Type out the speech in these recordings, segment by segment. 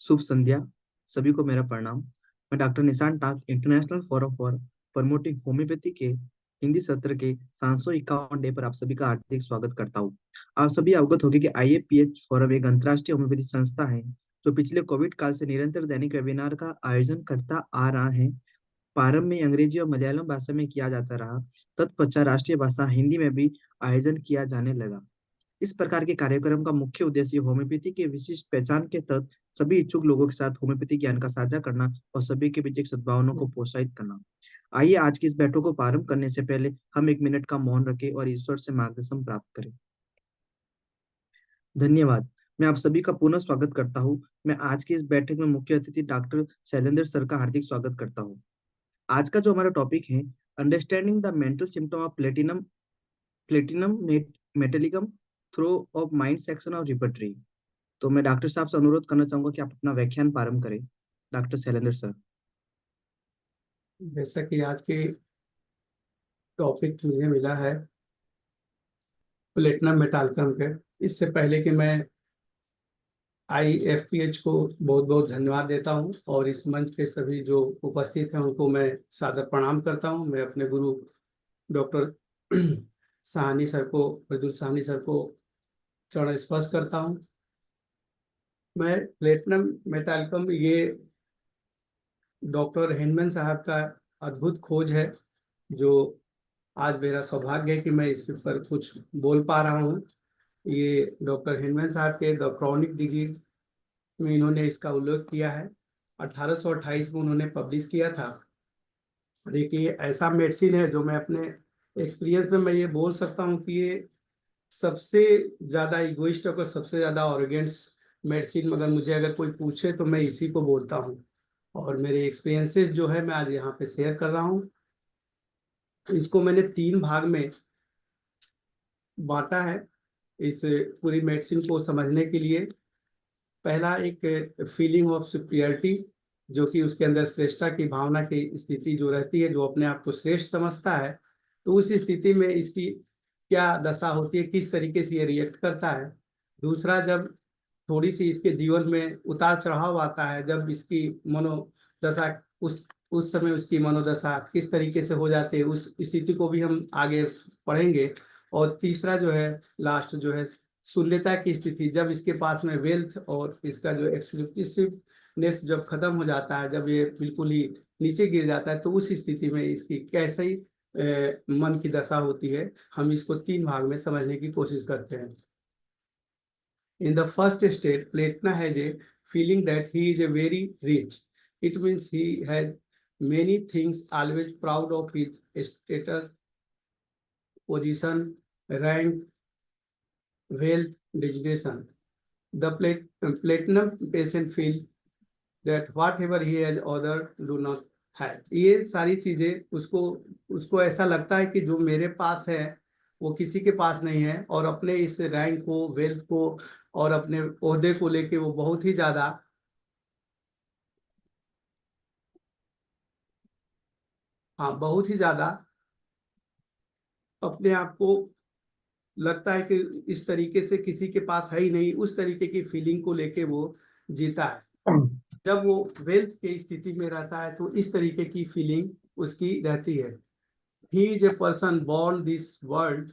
शुभ संध्या। सभी को मेरा प्रणाम। मैं doctor Nishan Tak international forum for promoting homoeopathy के हिंदी सत्र के 751 डे पर आप सभी का हार्दिक स्वागत करता हूँ। आप सभी अवगत होंगे कि आईएपीएच फोरम एक अंतर्राष्ट्रीय होम्योपैथी संस्था है जो पिछले कोविड काल से निरंतर दैनिक वेबिनार का आयोजन करता आ रहा है। प्रारंभ में अंग्रेजी और मलयालम भाषा में किया जाता रहा। तत्पश्चात राष्ट्रीय भाषा हिंदी में भी आयोजन किया जाने लगा। इस प्रकार के कार्यक्रम का मुख्य उद्देश्य होम्योपैथी की विशिष्ट पहचान के तहत सभी इच्छुक लोगों के साथ होम्योपैथी ज्ञान का साझा करना और सभी के बीच एक सद्भावना को प्रोत्साहित करना। आइए आज की इस बैठक को प्रारंभ करने से पहले हम 1 मिनट का मौन रखें और ईश्वर से मार्गदर्शन प्राप्त करें। धन्यवाद। मैं आप सभी का पुनः स्वागत करता हूँ। मैं आज की इस बैठक में मुख्य अतिथि डॉक्टर शैलेंद्र सर का हार्दिक स्वागत करता हूँ। आज का जो हमारा टॉपिक है, understanding the mental symptom of platinum metallicum through of mind section of repertory. तो मैं डॉक्टर साहब से अनुरोध करना चाहूंगा कि आप अपना व्याख्यान प्रारंभ करें। Doctor Shailendra sir. जैसा कि आज की टॉपिक मुझे मिला है प्लेटिनम मेटालिकम के, इससे पहले कि मैं आईएफपीएच को बहुत बहुत धन्यवाद देता हूं और इस मंच के सभी जो उपस्थित हैं उनको मैं सादर प्रणाम करता हूं। मैं अपने गुरु डॉक्टर साहनी सर को, मृदुल साहनी सर को चरण स्पर्श करता हूं। मैं प्लेटिनम मेटालिकम, ये डॉक्टर हिंदमैन साहब का अद्भुत खोज है जो आज मेरा सौभाग्य है कि मैं इस पर कुछ बोल पा रहा हूँ। ये डॉक्टर हिंदमैन साहब के द क्रॉनिक डिजीज में इन्होंने इसका उल्लेख किया है। 1828 में उन्होंने पब्लिश किया था। देखिए, ऐसा मेडिसिन है जो मैं अपने एक्सपीरियंस में मैं ये बोल सकता हूँ कि ये सबसे ज़्यादा इगोइस्ट और सबसे ज़्यादा ऑर्गेन्स मेडिसिन अगर मुझे अगर कोई पूछे तो मैं इसी को बोलता हूँ। और मेरे एक्सपीरियंसेस जो है मैं आज यहाँ पे शेयर कर रहा हूँ। इसको मैंने 3 भाग में बांटा है इस पूरी मेडिसिन को समझने के लिए। पहला, एक फीलिंग ऑफ सुपीरियरिटी, जो कि उसके अंदर श्रेष्ठता की भावना की स्थिति जो रहती है, जो अपने आप को श्रेष्ठ समझता है, तो उस स्थिति में इसकी क्या दशा होती है, किस तरीके से ये रिएक्ट करता है। दूसरा, जब थोड़ी सी इसके जीवन में उतार चढ़ाव आता है, जब इसकी मनोदशा उस समय उसकी मनोदशा किस तरीके से हो जाती है, उस स्थिति को भी हम आगे पढ़ेंगे। और तीसरा जो है, लास्ट जो है, शून्यता की स्थिति, जब इसके पास में वेल्थ और इसका जो एक्सक्लूसिवनेस जब खत्म हो जाता है, जब ये बिल्कुल ही नीचे गिर जाता है, तो उस स्थिति में इसकी कैसे ही मन की दशा होती है। हम इसको 3 भाग में समझने की कोशिश करते हैं। In the first state, Platna has a feeling that he is a very rich. It means he has many things, always proud of his status, position, rank, wealth, designation. The platinum patient feel that whatever he has, other do not have. ये सारी चीजें उसको उसको ऐसा लगता है कि जो मेरे पास है वो किसी के पास नहीं है, और अपने इस रैंक को, वेल्थ को और अपने ओहदे को लेके वो बहुत ही ज्यादा बहुत ही ज्यादा अपने आप को लगता है कि इस तरीके से किसी के पास है ही नहीं, उस तरीके की फीलिंग को लेके वो जीता है। जब वो वेल्थ की स्थिति में रहता है तो इस तरीके की फीलिंग उसकी रहती है। He is a person born this world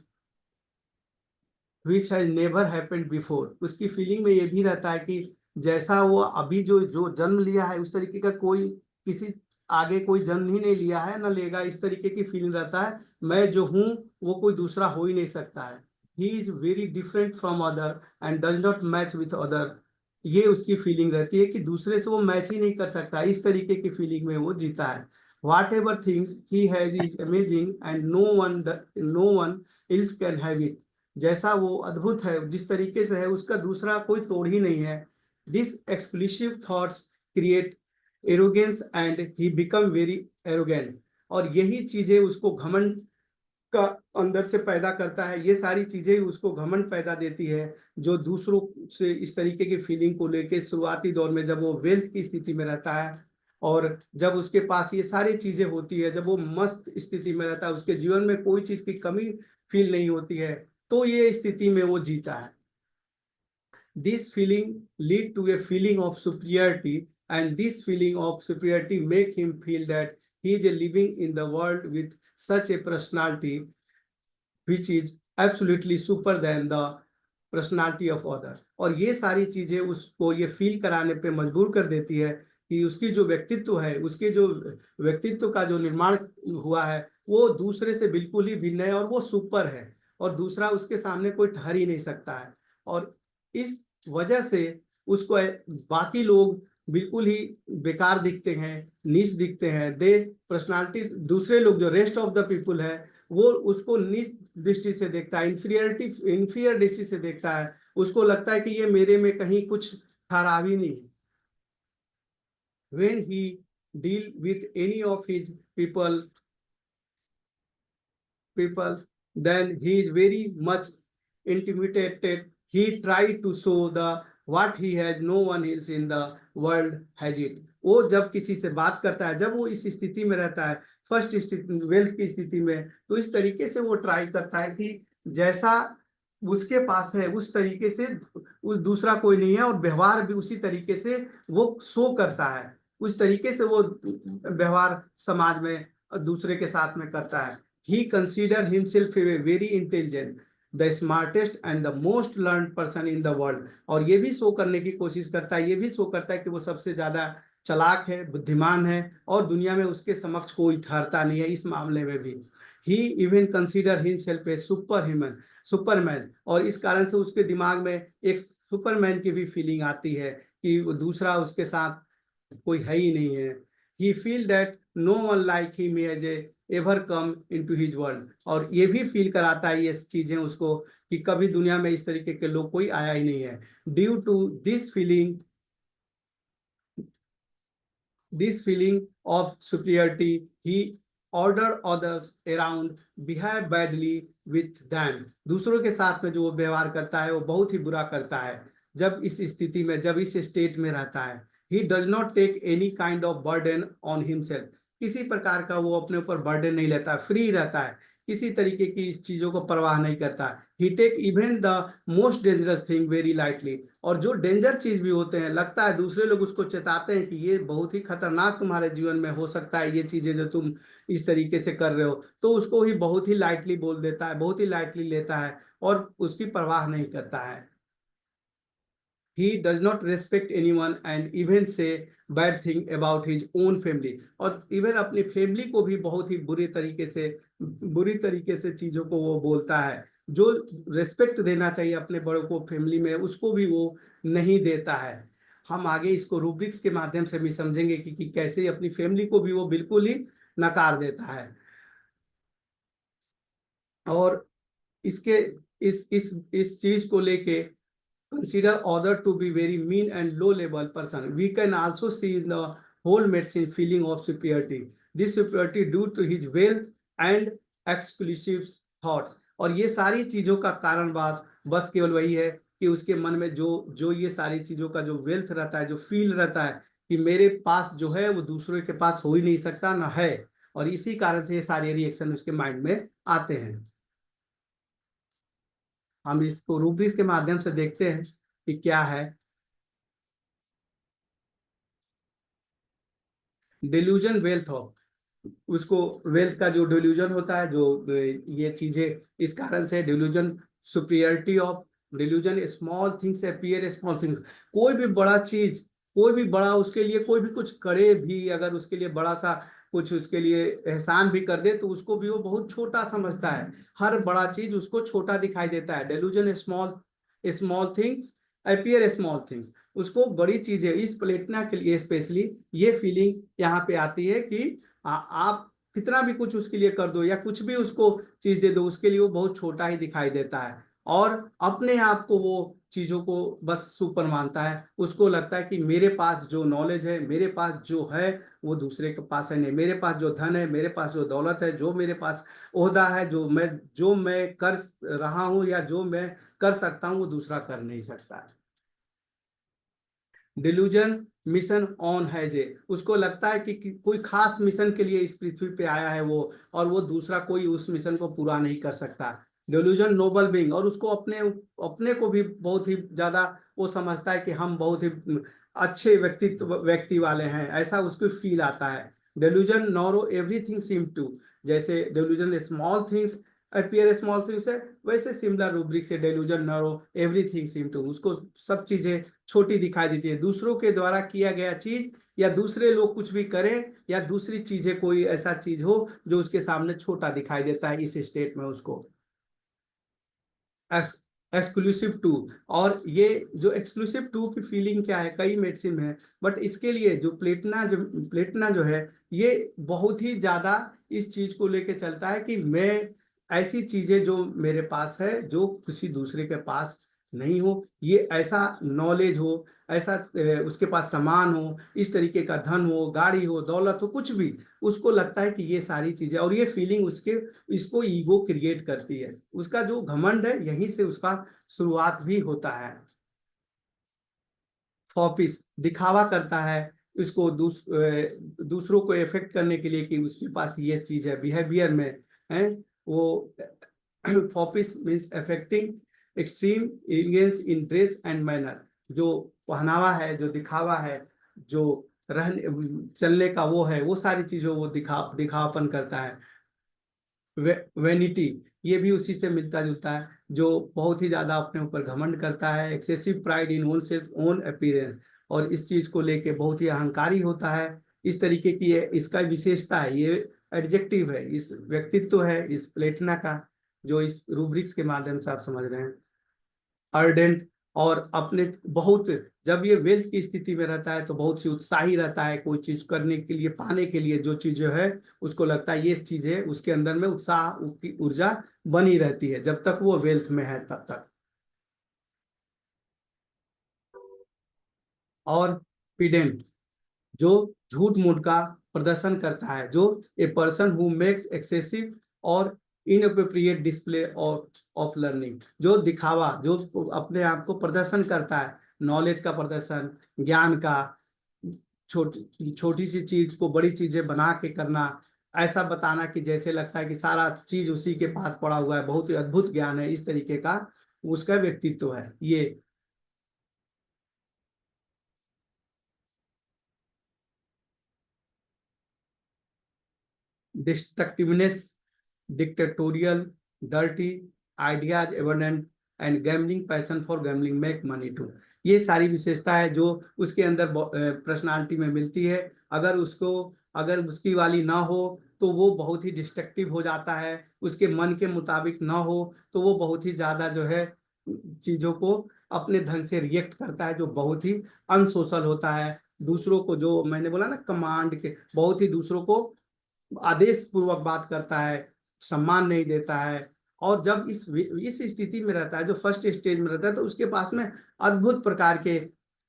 which has never happened before. उसकी फीलिंग में ये भी रहता है कि जैसा वो अभी जो जो जन्म लिया है, उस तरीके का कोई किसी आगे कोई जन्म ही नहीं लिया है, न लेगा। इस तरीके की फीलिंग रहता है, मैं जो हूँ वो कोई दूसरा हो ही नहीं सकता है। He is very different from other and does not match with other. ये उसकी फीलिंग रहती है कि दूसरे से वो मैच ही नहीं कर सकता। इस तरीके की फीलिंग में वो जीता है। Whatever things he has is amazing and no one else can have it. जैसा वो अद्भुत है, जिस तरीके से है, उसका दूसरा कोई तोड़ ही नहीं है। This exclusive thoughts create arrogance and he become very arrogant. और यही चीजें उसको घमंड का अंदर से पैदा करता है। ये सारी चीजें उसको घमंड पैदा देती है, जो दूसरों से इस तरीके की फीलिंग को लेके शुरुआती दौर में जब वो वेल्थ की स्थिति में रहता है, और जब उसके पास ये सारी चीजें होती है, जब वो मस्त स्थिति में रहता है, उसके जीवन में कोई चीज की कमी फील नहीं होती है, तो ये स्थिति में वो जीता है। This feeling lead to a feeling of superiority, and this feeling of superiority make him feel that he is living in the world with such a personality which is absolutely super than the personality of other. और ये सारी चीजें उसको ये feel कराने पे मजबूर कर देती है कि उसकी जो व्यक्तित्व है, उसके जो व्यक्तित्व का जो निर्माण हुआ है वो दूसरे से बिल्कुल ही भिन्न है और वो सुपर है, और दूसरा उसके सामने कोई ठहर ही नहीं सकता है। और इस वजह से उसको बाकी लोग बिल्कुल ही बेकार दिखते हैं, नीच दिखते हैं। दे पर्सनालिटी, दूसरे लोग जो रेस्ट ऑफ द पीपुल है वो उसको नीच दृष्टि से देखता है, इंफीरियर दृष्टि से देखता है। उसको लगता है कि ये मेरे में कहीं कुछ खराबी नहीं है। When he deal with any of his people, then he is very much intimidated. He try to show the what he has, no one else in the world has it. वो जब किसी से बात करता है, जब वो इस स्थिति में रहता है, फर्स्ट वेल्थ की स्थिति में, तो इस तरीके से वो ट्राई करता है कि जैसा उसके पास है उस तरीके से उस दूसरा कोई नहीं है, और व्यवहार भी उसी तरीके से वो शो करता है, उस तरीके से वो व्यवहार समाज में दूसरे के साथ में करता है। He consider himself a very intelligent, the smartest and the most learned person in the world। और ये भी शो करने की कोशिश करता है, ये भी शो करता है कि वो सबसे ज्यादा चालाक है, बुद्धिमान है, और दुनिया में उसके समक्ष कोई ठहरता नहीं है इस मामले में भी। He even consider himself a Superman, और इस कारण से उसके दिमाग में एक सुपरमैन की भी फीलिंग आती है कि वो दूसरा उसके साथ कोई है ही नहीं है। He feel that no one like him has ever come into his world। और ये भी फील कराता है ये चीजें उसको कि कभी दुनिया में इस तरीके के लोग कोई आया ही नहीं है। Due to this feeling of superiority, he order others around behave badly with them। दूसरों के साथ में जो वो व्यवहार करता है वो बहुत ही बुरा करता है जब इस स्थिति में, जब इस स्टेट में रहता है। he does not take any kind of burden on himself। किसी प्रकार का वो अपने ऊपर बर्डन नहीं लेता, फ्री रहता है, किसी तरीके की इस चीजों को परवाह नहीं करता। He take even the most dangerous thing very lightly. और जो डेंजर चीज भी होते हैं, लगता है दूसरे लोग उसको चेताते हैं कि ये बहुत ही खतरनाक तुम्हारे जीवन में हो सकता है, ये चीजें जो तुम इस तरीके से कर रहे हो, तो उसको ही बहुत ही लाइटली बोल देता है, बहुत ही लाइटली लेता है और उसकी परवाह नहीं करता है। He does not respect anyone and even say bad thing about his own family। और इवन अपनी फैमिली को भी बहुत ही बुरी तरीके से चीजों को वो बोलता है। जो रेस्पेक्ट देना चाहिए अपने बड़ों को फैमिली में, उसको भी वो नहीं देता है। हम आगे इसको रूब्रिक्स के माध्यम से भी समझेंगे कि कैसे अपनी फैमिली को भी वो बिल्कुल ही नकार देता है। और इसके इस चीज को लेके consider other to be very mean and low level person। We can also see in the whole medicine feeling of superiority, this superiority due to his wealth and exclusive thoughts। और ये सारी चीजों का कारण बात बस केवल वही है कि उसके मन में जो ये सारी चीजों का जो वेल्थ रहता है, जो फील रहता है कि मेरे पास जो है वो दूसरे के पास हो ही नहीं सकता ना है, और इसी कारण से ये सारे रिएक्शन उसके माइंड में आते हैं। हम इसको रूब्रिक्स के माध्यम से देखते हैं कि क्या है। डिल्यूजन वेल्थ ऑफ, उसको वेल्थ का जो डिल्यूजन होता है, जो ये चीजें इस कारण से delusion, superiority of delusion, small things appear small things. कोई भी बड़ा चीज, कोई भी बड़ा उसके लिए कोई भी कुछ करे भी, अगर उसके लिए बड़ा सा कुछ उसके लिए एहसान भी कर दे तो उसको भी वो बहुत छोटा समझता है। हर बड़ा चीज उसको छोटा दिखाई देता है। Delusion small small things appear small things, उसको बड़ी चीजें, इस प्लेटिना के लिए स्पेशली ये फीलिंग यहाँ पे आती है कि आप कितना भी कुछ उसके लिए कर दो या कुछ भी उसको चीज दे दो, उसके लिए वो बहुत छोटा ही दिखाई देता है, और अपने आप को वो चीजों को बस सुपर मानता है। उसको लगता है कि मेरे पास जो नॉलेज है, मेरे पास जो है वो दूसरे के पास है नहीं, मेरे पास जो धन है, मेरे पास जो दौलत है, जो मेरे पास ओहदा है, जो मैं कर रहा हूं या जो मैं कर सकता हूं वो दूसरा कर नहीं सकता है। डिल्यूजन मिशन ऑन है जे, उसको लगता है कि कोई खास मिशन के लिए इस पृथ्वी पे आया है वो, और वो दूसरा कोई उस मिशन को पूरा नहीं कर सकता। डेल्यूजन नोबल बीइंग, और उसको अपने अपने को भी बहुत ही ज्यादा वो समझता है कि हम बहुत ही अच्छे व्यक्ति वाले हैं, ऐसा उसको फील आता है। Delusion narrow everything seem to, जैसे delusion small things appear small things है, वैसे सिमिलर रूब्रिक से delusion narrow everything seem to, उसको सब चीजें छोटी दिखाई देती है। दूसरों के द्वारा किया गया चीज या दूसरे लोग कुछ भी करें या दूसरी चीजें कोई ऐसा चीज हो जो उसके सामने छोटा दिखाई देता है, इस स्टेट में उसको एक्सक्लूसिव टू। और ये जो एक्सक्लूसिव टू की फीलिंग क्या है, कई मेडिसिन में है, बट इसके लिए जो है ये बहुत ही ज्यादा इस चीज को लेके चलता है कि मैं ऐसी चीजें जो मेरे पास है जो किसी दूसरे के पास नहीं हो, ये ऐसा नॉलेज हो, ऐसा उसके पास सामान हो, इस तरीके का धन हो, गाड़ी हो, दौलत हो, कुछ भी, उसको लगता है कि ये सारी चीजें, और ये फीलिंग उसके इसको ईगो क्रिएट करती है। उसका जो घमंड है यहीं से उसका शुरुआत भी होता है। फॉपिस दिखावा करता है इसको दूसरों को इफेक्ट करने के लिए कि उसके पास ये चीज है, बिहेवियर में है वो। Foppish means affecting extreme elegance in dress and manner, जो पहनावा है, जो दिखावा है, जो रहने चलने का वो है, वो सारी चीजों वो दिखावापन करता है। वेनिटी, ये भी उसी से मिलता जुलता है, जो बहुत ही ज्यादा अपने ऊपर घमंड करता है। Excessive pride in own self own appearance, और इस चीज को लेके बहुत ही अहंकारी होता है। इस तरीके की इसका विशेषता है, ये एडजेक्टिव है, इस व्यक्तित्व है इस प्लेटिना का, जो इस रूब्रिक्स के माध्यम से आप समझ रहे हैं। अर्डेंट, और अपने बहुत, जब ये वेल्थ की स्थिति में रहता है तो बहुत सी उत्साही रहता है, कोई चीज करने के लिए, पाने के लिए, जो चीज जो है उसको लगता है ये चीज है, उसके अंदर में उत्साह, उसकी ऊर्जा बनी रहती है जब तक वो वेल्थ में है तब तक। और पिडेंट, जो झूठ मूठ का प्रदर्शन करता है, जो a person who makes excessive और इनअप्रोप्रिएट डिस्प्ले ऑफ लर्निंग, जो दिखावा, जो अपने आप को प्रदर्शन करता है, नॉलेज का प्रदर्शन, ज्ञान का, छोटी छोटी सी चीज को बड़ी चीजें बना के करना, ऐसा बताना कि जैसे लगता है कि सारा चीज उसी के पास पड़ा हुआ है, बहुत ही अद्भुत ज्ञान है, इस तरीके का उसका व्यक्तित्व है ये। Destructiveness, dictatorial, dirty, ideas abundant and gambling, passion for gambling, make money to, ये सारी विशेषता है जो उसके अंदर पर्सनालिटी में मिलती है। अगर उसकी वाली ना हो तो वो बहुत ही डिस्ट्रक्टिव हो जाता है, उसके मन के मुताबिक ना हो तो वो बहुत ही ज्यादा जो है चीजों को अपने ढंग से रिएक्ट करता है, जो बहुत ही अनसोशल होता है। दूसरों को, जो मैंने बोला ना कमांड के, बहुत ही दूसरों को आदेश पूर्वक बात करता है, सम्मान नहीं देता है। और जब इस स्थिति में रहता है, जो फर्स्ट स्टेज में रहता है, तो उसके पास में अद्भुत प्रकार के,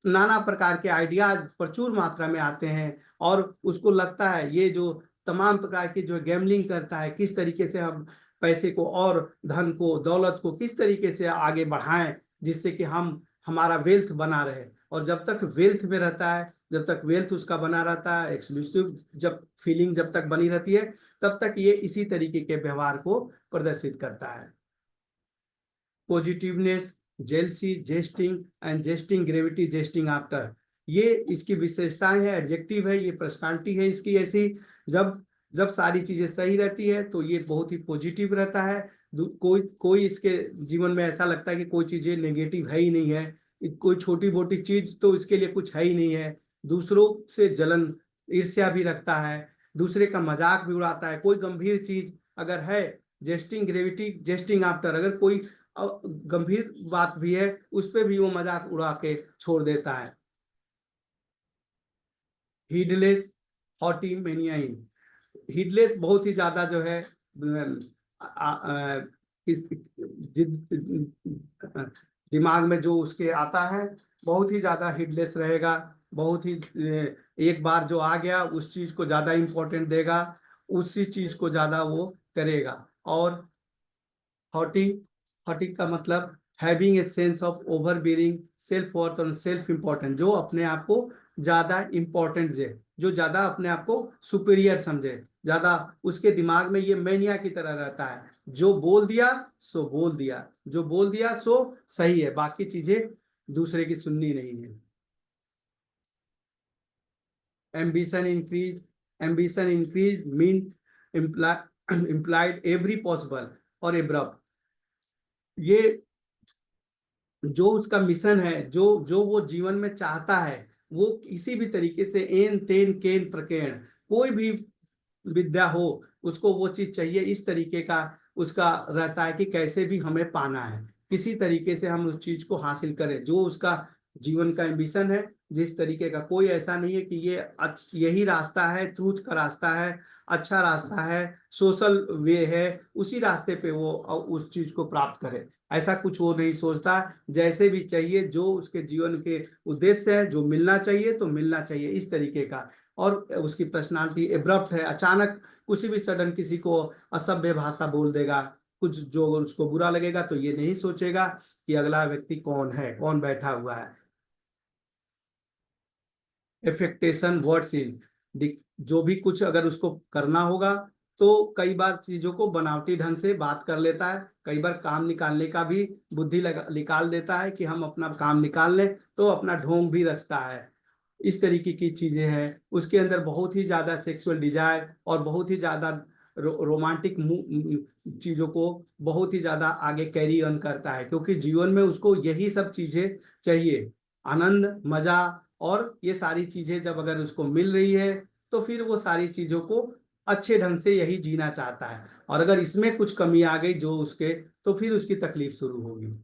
नाना प्रकार के आइडियाज प्रचुर मात्रा में आते हैं, और उसको लगता है ये जो तमाम प्रकार की जो गैम्बलिंग करता है, किस तरीके से हम पैसे को और धन को, दौलत को किस तरीके से आगे बढ़ाएं जिससे कि हम हमारा वेल्थ बना रहे। और जब तक वेल्थ में रहता है, जब तक वेल्थ उसका बना रहता है, एक्सक्लूसिव जब फीलिंग जब तक बनी रहती है, तब तक ये इसी तरीके के व्यवहार को प्रदर्शित करता है। Positiveness, jealousy, jesting and jesting gravity, jesting after, ये इसकी विशेषताएं है, एडजेक्टिव है, ये पर्सनालिटी है इसकी ऐसी। जब जब सारी चीजें सही रहती है तो ये बहुत ही पॉजिटिव रहता है। कोई कोई इसके जीवन में ऐसा लगता है कि कोई चीजें नेगेटिव है ही नहीं है, कोई छोटी मोटी चीज तो इसके लिए कुछ है ही नहीं है। दूसरों से जलन, ईर्ष्या भी रखता है, दूसरे का मजाक भी उड़ाता है। कोई गंभीर चीज अगर है, जेस्टिंग ग्रेविटी, जेस्टिंग आफ्टर, अगर कोई गंभीर बात भी है उस पर भी वो मजाक उड़ा के छोड़ देता है। हीडलेस, हॉटी मेनियाइन, हीडलेस बहुत ही ज्यादा जो है इस दिमाग में जो उसके आता है, बहुत ही ज्यादा हीडलेस रहेगा, बहुत ही एक बार जो आ गया उस चीज को ज्यादा इंपॉर्टेंट देगा, उसी चीज को ज्यादा वो करेगा। और हॉटी, हॉटी का मतलब having a sense of over being, self worth और सेल्फ इंपॉर्टेंट, जो अपने आप को ज्यादा इंपॉर्टेंट दे, जो ज्यादा अपने आप को सुपीरियर समझे, ज्यादा उसके दिमाग में ये मैनिया की तरह रहता है, जो बोल दिया सो बोल दिया, जो बोल दिया सो सही है, बाकी चीजें दूसरे की सुननी नहीं है। Ambition increase, ambition increase mean implied every possible और एब्रप्ट। ये जो उसका मिशन है, जो जो वो जीवन में चाहता है, वो किसी भी तरीके से एन तेन केन प्रकेण, कोई भी विद्या हो, उसको वो चीज चाहिए, इस तरीके का उसका रहता है कि कैसे भी हमें पाना है, किसी तरीके से हम उस चीज को हासिल करें, जो उसका जीवन का एम्बिशन है। जिस तरीके का कोई ऐसा नहीं है कि ये यही रास्ता है, ट्रूथ का रास्ता है, अच्छा रास्ता है, सोशल वे है, उसी रास्ते पे वो उस चीज को प्राप्त करे, ऐसा कुछ वो नहीं सोचता। जैसे भी चाहिए, जो उसके जीवन के उद्देश्य है, जो मिलना चाहिए तो मिलना चाहिए, इस तरीके का। और उसकी पर्सनालिटी एब्रप्ट है, अचानक किसी भी सडन किसी को असभ्य भाषा बोल देगा, कुछ जो उसको बुरा लगेगा तो ये नहीं सोचेगा कि अगला व्यक्ति कौन है, कौन बैठा हुआ है। एफेक्टेशन वर्ड्स इन, जो भी कुछ अगर उसको करना होगा तो कई बार चीजों को बनावटी ढंग से बात कर लेता है, कई बार काम निकालने का भी बुद्धि निकाल देता है कि हम अपना काम निकाल लें, तो अपना ढोंग भी रचता है। इस तरीके की चीजें हैं उसके अंदर, बहुत ही ज्यादा सेक्सुअल डिजायर और बहुत ही ज्यादा रोमांटिक चीजों को बहुत ही ज्यादा आगे कैरी ऑन करता है, क्योंकि जीवन में उसको यही सब चीजें चाहिए, आनंद, मजा। और ये सारी चीजें जब अगर उसको मिल रही है तो फिर वो सारी चीजों को अच्छे ढंग से यही जीना चाहता है, और अगर इसमें कुछ कमी आ गई जो उसके, तो फिर उसकी तकलीफ शुरू होगी।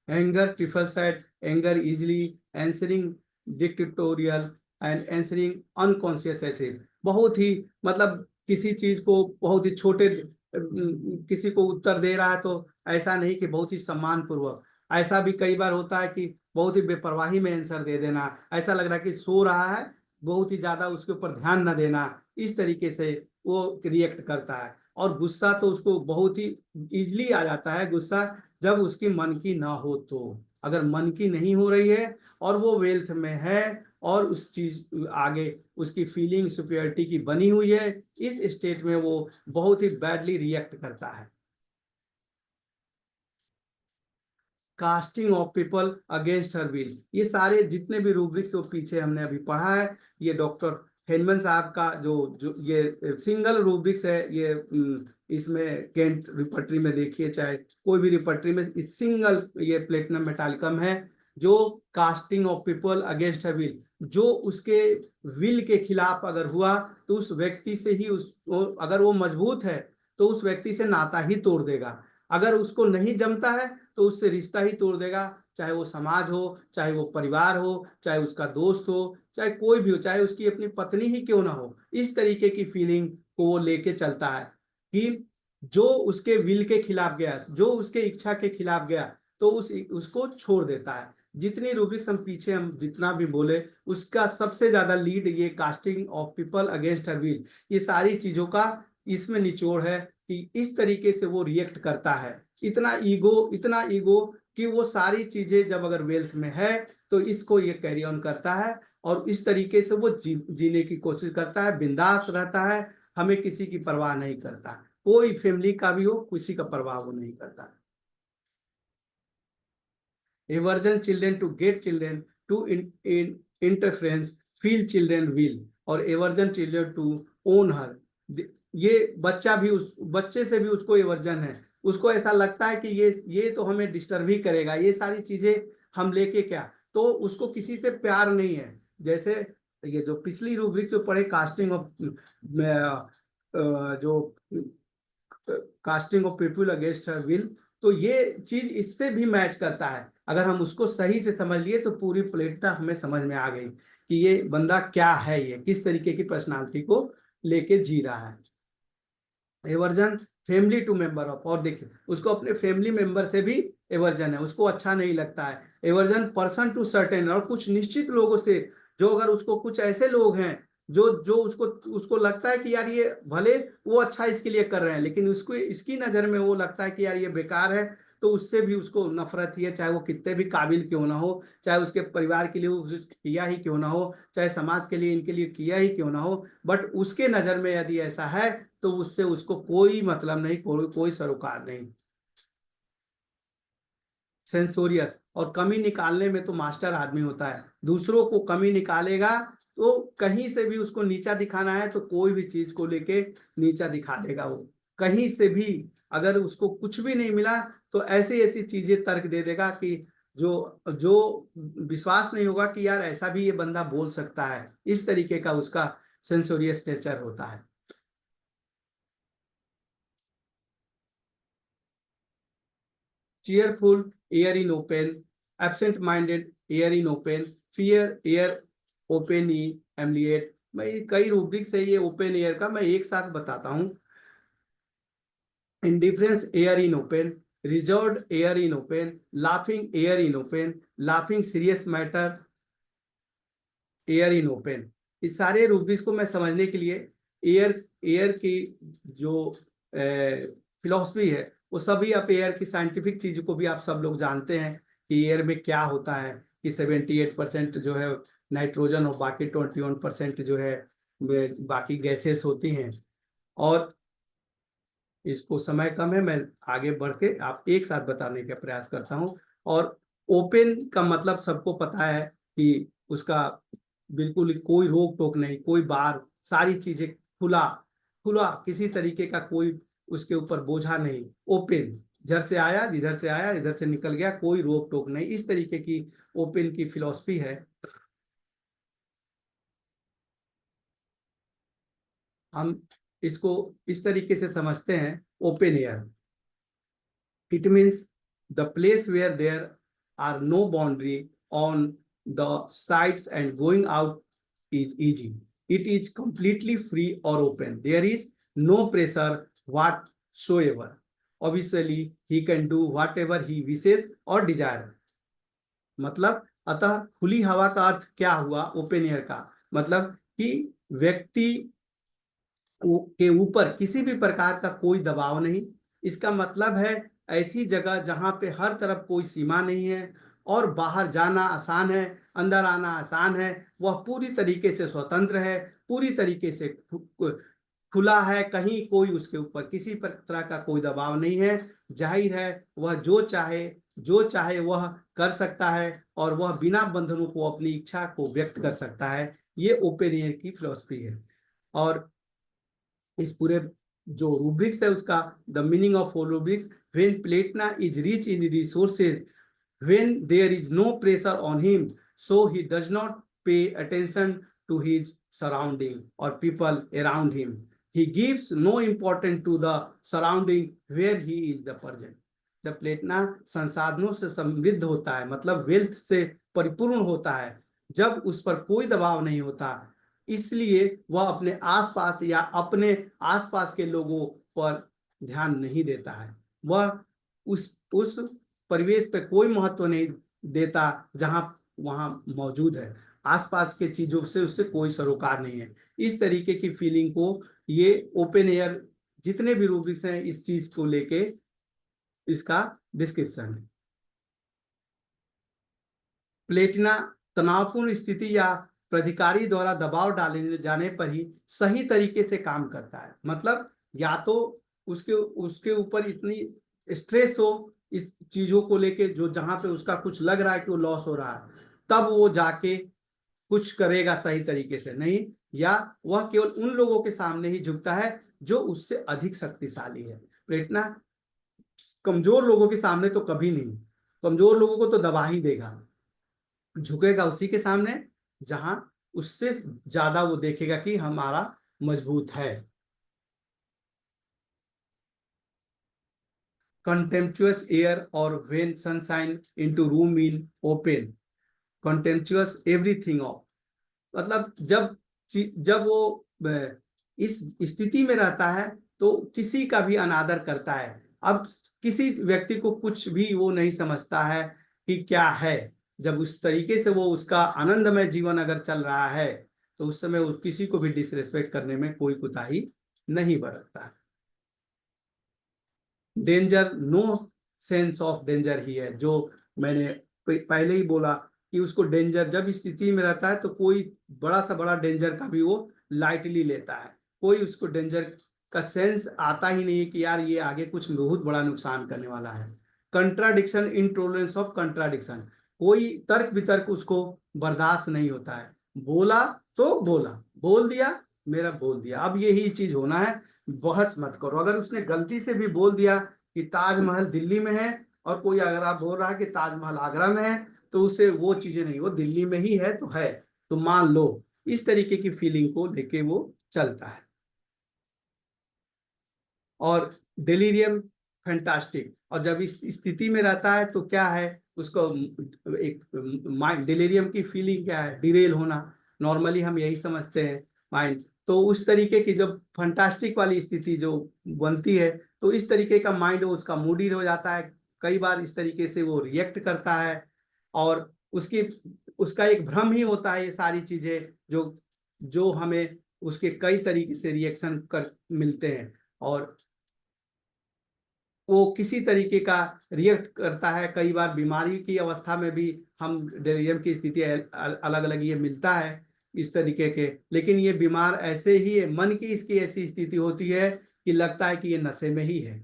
Anger prefers at anger easily, answering dictatorial and answering unconscious ऐसे, बहुत ही मतलब किसी चीज को बहुत ही छोटे किसी को उत्तर दे रहा है तो ऐसा नहीं कि बहुत ही सम्मान पूर्वक, ऐसा भी कई बार होता है कि बहुत ही बेपरवाही में आंसर दे देना, ऐसा लग रहा है कि सो रहा है, बहुत ही ज्यादा उसके ऊपर ध्यान न देना, इस तरीके से वो रिएक्ट करता है। और गुस्सा तो उसको बहुत ही इजली आ जाता है गुस्सा, जब उसकी मन की ना हो तो। अगर मन की नहीं हो रही है और वो वेल्थ में है और उस चीज आगे उसकी फीलिंग सुपीरियरिटी की बनी हुई है, इस स्टेट में वो बहुत ही बैडली रिएक्ट करता है। Casting of people against her will, ये सारे जितने भी रूब्रिक्स वो पीछे हमने अभी पढ़ा है, ये डॉक्टर हेनमन साहब का जो जो ये सिंगल रूब्रिक्स है, ये इसमें केंट रिपर्टरी में देखिए, चाहे कोई भी रिपर्टरी में, सिंगल ये प्लेटिनम मेटालिकम है, जो casting of people against her will, जो उसके विल के खिलाफ अगर हुआ तो उस व्यक्ति से ही अगर वो मजबूत है तो उस व्यक्ति से नाता ही तोड़ देगा, अगर उसको नहीं जमता है तो उससे रिश्ता ही तोड़ देगा, चाहे वो समाज हो, चाहे वो परिवार हो, चाहे उसका दोस्त हो, चाहे कोई भी हो, चाहे उसकी अपनी पत्नी ही क्यों ना हो, इस तरीके की फीलिंग को वो लेके चलता है कि जो उसके विल के खिलाफ गया, जो उसके इच्छा के खिलाफ गया, तो उसको छोड़ देता है। जितनी रूब्रिक्स हम पीछे हम जितना भी बोले, उसका सबसे ज्यादा लीड ये casting of people against her will, ये सारी चीजों का इसमें निचोड़ है कि इस तरीके से वो रिएक्ट करता है। इतना ईगो कि वो सारी चीजें जब अगर वेल्थ में है तो इसको ये कैरी ऑन करता है, और इस तरीके से वो जीने की कोशिश करता है, बिंदास रहता है, हमें किसी की परवाह नहीं करता, कोई फैमिली का भी हो किसी का परवाह वो नहीं करता। Aversion children to get children to interference feel children will, और aversion children to own her, ये बच्चा भी उस बच्चे से भी उसको एवर्जन है, उसको ऐसा लगता है कि ये तो हमें डिस्टर्ब ही करेगा, ये सारी चीजें हम लेके क्या, तो उसको किसी से प्यार नहीं है। जैसे ये जो पिछली रूब्रिक जो पढ़े, कास्टिंग ऑफ जो casting of people against her will, तो ये चीज इससे भी मैच करता है, अगर हम उसको सही से समझ लिए तो पूरी प्लेटना हमें समझ में आ गई कि ये बंदा क्या है, ये किस तरीके की पर्सनालिटी को लेके जी रहा है। Aversion family to member of, और देखिए उसको अपने फैमिली मेंबर से भी एवर्जन है, उसको अच्छा नहीं लगता है। एवर्जन पर्सन टू सर्टेन, और कुछ निश्चित लोगों से, जो अगर उसको कुछ ऐसे लोग हैं जो जो उसको उसको लगता है कि यार ये भले वो अच्छा इसके लिए कर रहे हैं, लेकिन उसको इसकी नजर में वो लगता है कि यार ये बेकार है, तो उससे भी उसको नफरत ही है, चाहे वो कितने भी काबिल क्यों ना हो, चाहे उसके परिवार के लिए वो किया ही क्यों ना हो, चाहे समाज के लिए इनके लिए किया ही क्यों ना हो, बट उसके नजर में यदि ऐसा है तो उससे उसको कोई मतलब नहीं, कोई सरोकार नहीं। सेंसोरियस, और कमी निकालने में तो मास्टर आदमी होता है, दूसरों को कमी निकालेगा तो कहीं से भी उसको नीचा दिखाना है तो कोई भी चीज को लेके नीचा दिखा देगा वो, कहीं से भी अगर उसको कुछ भी नहीं मिला तो ऐसी ऐसी चीजें तर्क दे देगा कि जो जो विश्वास नहीं होगा कि यार ऐसा भी ये बंदा बोल सकता है, इस तरीके का उसका सेंसोरियस नेचर होता है। cheerful, air in open, absent-minded, air in open, fear, air open in ameliorate। मैं कई रूब्रिक्स है ये ओपन एयर का, मैं एक साथ बताता हूँ। Indifference air in open, reserved air in open, laughing air in open, laughing serious matter air in open. इस सारे रूब्रिक्स को मैं समझने के लिए एयर एयर की जो फिलॉसफी है वो सभी, आप एयर की साइंटिफिक चीज को भी आप सब लोग जानते हैं कि एयर में क्या होता है, कि 78% जो है नाइट्रोजन और बाकी 21% जो है बाकी गैसेस होती हैं। और इसको समय कम है, मैं आगे बढ़ के आप एक साथ बताने का प्रयास करता हूँ। और ओपन का मतलब सबको पता है कि उसका बिल्कुल कोई रोक टोक नहीं, कोई बार, सारी चीजें खुला खुला, किसी तरीके का कोई उसके ऊपर बोझा नहीं, ओपन, इधर से आया इधर से आया इधर से निकल गया, कोई रोक टोक नहीं, इस तरीके की ओपन की फिलॉसफी है। हम इसको इस तरीके से समझते हैं, open air, it means the place where there are no boundary on the sides and going out is easy. It is completely free or open. There is no pressure whatsoever. Obviously, he can do whatever he wishes or desire. मतलब अतः खुली हवा का अर्थ क्या हुआ open air का, मतलब कि व्यक्ति के ऊपर किसी भी प्रकार का कोई दबाव नहीं। इसका मतलब है ऐसी जगह जहां पे हर तरफ कोई सीमा नहीं है और बाहर जाना आसान है, अंदर आना आसान है, वह पूरी तरीके से स्वतंत्र है, पूरी तरीके से खुला है, कहीं कोई उसके ऊपर किसी तरह का कोई दबाव नहीं है। जाहिर है वह जो चाहे वह कर सकता है और वह बिना बंधनों को अपनी इच्छा को व्यक्त कर सकता है। ये ओपन एयर की फिलॉसफी है। और इस पूरे जो रूब्रिक्स है उसका, the meaning of rubrics, when platina is rich in resources, when there is no pressure on him, so he does not pay attention to his surrounding और people around him, he gives no important to the surrounding where he is the present. जब platina संसाधनों से समृद्ध होता है, मतलब wealth से परिपूर्ण होता है, जब उस पर कोई दबाव नहीं होता, इसलिए वह अपने आसपास या अपने आसपास के लोगों पर ध्यान नहीं देता है। वह उस परिवेश पे कोई महत्व नहीं देता जहां वहां मौजूद है, आसपास के चीजों से उससे कोई सरोकार नहीं है। इस तरीके की फीलिंग को ये ओपन एयर जितने भी रूब्रिक्स हैं इस चीज को लेके इसका डिस्क्रिप्शन है। प्लेटिना तनावपूर्ण स्थिति या प्राधिकारी द्वारा दबाव डाले जाने पर ही सही तरीके से काम करता है। मतलब या तो उसके उसके ऊपर इतनी स्ट्रेस हो इस चीजों को लेके, जो जहां पे उसका कुछ लग रहा है कि वो लॉस हो रहा है, तब वो जाके कुछ करेगा सही तरीके से, नहीं, या वह केवल उन लोगों के सामने ही झुकता है जो उससे अधिक शक्तिशाली है। प्लेटिना कमजोर लोगों के सामने तो कभी नहीं, कमजोर लोगों को तो दबा ही देगा, झुकेगा उसी के सामने जहां उससे ज्यादा वो देखेगा कि हमारा मजबूत है। कंटेम्पचुअस एयर और when sunshine into room in open, contemptuous everything of, मतलब जब वो इस स्थिति में रहता है तो किसी का भी अनादर करता है। अब किसी व्यक्ति को कुछ भी वो नहीं समझता है कि क्या है, जब उस तरीके से वो उसका आनंदमय जीवन अगर चल रहा है तो उस समय वो किसी को भी डिसरेस्पेक्ट करने में कोई कुताही नहीं बरतता है। Danger no sense of danger ही है, जो मैंने पहले ही बोला कि उसको डेंजर जब इस स्थिति में रहता है तो कोई बड़ा सा बड़ा डेंजर का भी वो लाइटली लेता है, कोई उसको डेंजर का सेंस आता ही नहीं है कि यार ये आगे कुछ बहुत बड़ा नुकसान करने वाला है। कंट्राडिक्शन, इंटॉलरेंस ऑफ कंट्राडिक्शन, कोई तर्क वितर्क उसको बर्दाश्त नहीं होता है। बोला तो बोला, बोल दिया, मेरा बोल दिया, अब यही चीज होना है, बहस मत करो। अगर उसने गलती से भी बोल दिया कि ताजमहल दिल्ली में है, और कोई अगर आप बोल रहा है कि ताजमहल आगरा में है, तो उसे वो चीजें नहीं, वो दिल्ली में ही है तो मान लो। इस तरीके की फीलिंग को लेके वो चलता है। और डिलीरियम फैंटास्टिक, और जब इस स्थिति में रहता है तो क्या है उसको एक माइंड, डिलीरियम की फीलिंग क्या है, डिरेल होना, नॉर्मली हम यही समझते हैं माइंड। तो उस तरीके की जब फंटास्टिक वाली स्थिति जो बनती है, तो इस तरीके का माइंड उसका मूडी हो जाता है, कई बार इस तरीके से वो रिएक्ट करता है, और उसकी उसका एक भ्रम ही होता है। ये सारी चीजें जो जो हमें उसके कई तरीके से रिएक्शन कर मिलते हैं, और वो किसी तरीके का रिएक्ट करता है। कई बार बीमारी की अवस्था में भी हम डेलिरियम की स्थिति अलग अलग ये मिलता है इस तरीके के, लेकिन ये बीमार ऐसे ही है, मन की इसकी ऐसी स्थिति होती है कि लगता है कि ये नशे में ही है।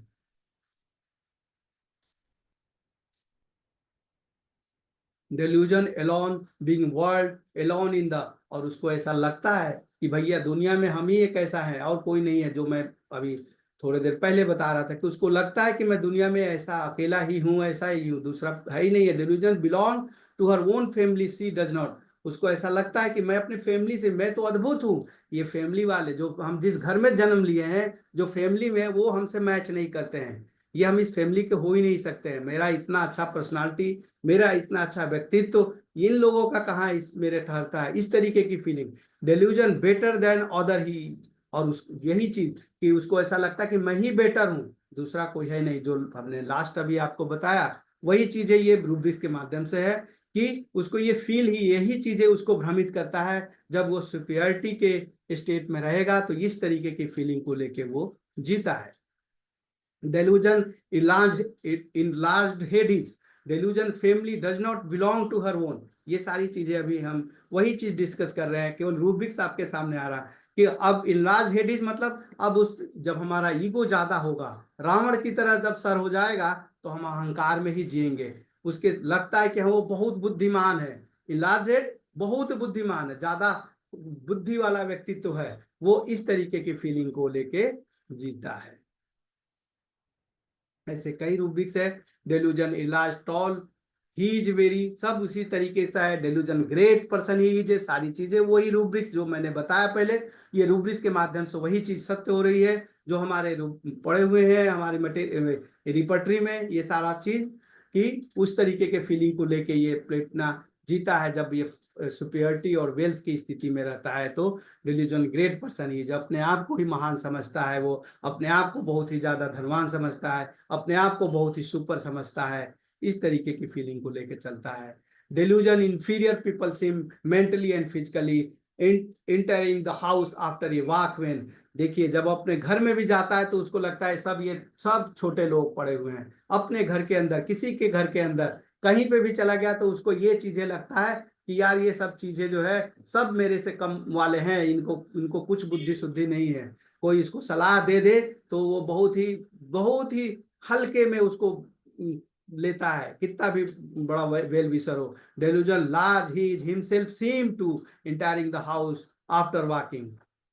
Delusion alone being world alone in the, और उसको ऐसा लगता है कि भैया दुनिया में हम ही एक ऐसा है और कोई नहीं है, जो मैं अभी थोड़ी देर पहले बता रहा था कि उसको लगता है कि मैं दुनिया में ऐसा अकेला ही हूँ, ऐसा ही हूँ, दूसरा है ही नहीं है। Delusion belong to her own family, she does not, उसको ऐसा लगता है कि मैं अपनी फैमिली से, मैं तो अद्भुत हूँ, ये फैमिली वाले जो हम जिस घर में जन्म लिए हैं, जो फैमिली में, वो हमसे मैच नहीं करते हैं, ये हम इस फैमिली के हो ही नहीं सकते हैं। मेरा इतना अच्छा पर्सनालिटी, मेरा इतना अच्छा व्यक्तित्व तो इन लोगों का कहाँ इस मेरे ठहरता है, इस तरीके की feeling. Delusion better than other he, और उस यही चीज कि उसको ऐसा लगता है कि मैं ही बेटर हूं, दूसरा कोई है नहीं, जो हमने लास्ट अभी आपको बताया वही चीजें ये रूब्रिक्स के माध्यम से है कि उसको ये फील ही, यही चीजें उसको भ्रमित करता है। जब वो सुपियरिटी के स्टेट में रहेगा तो इस तरीके की फीलिंग को लेके वो जीता है। delusion enlarged head is, delusion family does not belong to her own, ये सारी चीजें अभी हम वही चीज डिस्कस कर रहे हैं, केवल रूब्रिक्स आपके सामने आ रहा कि अब इनलार्ज हेड इज मतलब अब उस जब हमारा ईगो ज्यादा होगा, रावण की तरह जब सर हो जाएगा, तो हम अहंकार में ही जिएंगे। उसके लगता है कि वो बहुत बुद्धिमान है, इनलार्ज हेड बहुत बुद्धिमान है, ज्यादा बुद्धि वाला व्यक्तित्व है, वो इस तरीके की फीलिंग को लेके जीता है। ऐसे कई रूब्रिक्स है। डेल्यूजन इलाज टॉल, ही इज वेरी, सब उसी तरीके से है। Delusion great person he is, सारी चीजें वही रूब्रिक्स जो मैंने बताया पहले, ये रूब्रिक्स के माध्यम से वही चीज सत्य हो रही है जो हमारे पढ़े हुए हैं हमारे रिपर्टरी में, ये सारा चीज कि उस तरीके के फीलिंग को लेके ये प्लेटिना जीता है। जब ये सुपियरिटी और वेल्थ की स्थिति में रहता है तो रिलीजन ग्रेट पर्सन ही, जो अपने आप को ही महान समझता है, वो अपने आप को बहुत ही ज्यादा धनवान समझता है, अपने आप को बहुत ही सुपर समझता है, इस तरीके की फीलिंग को लेकर चलता है। Delusion inferior people seem mentally and physically entering the house after a walk when, देखिए जब अपने घर में भी जाता है तो उसको लगता है सब ये सब छोटे लोग पड़े हुए हैं अपने घर के अंदर, किसी के घर के अंदर कहीं पे भी चला गया तो उसको ये चीजें लगता है कि यार ये सब चीजें जो है सब मेरे से कम वाले हैं, इनको इनको कुछ बुद्धि शुद्धि नहीं है। कोई इसको सलाह दे दे तो वो बहुत ही हल्के में उसको लेता है, कितना भी बड़ा वेल विशर हो। Delusion large he is himself seem to entering the house after walking,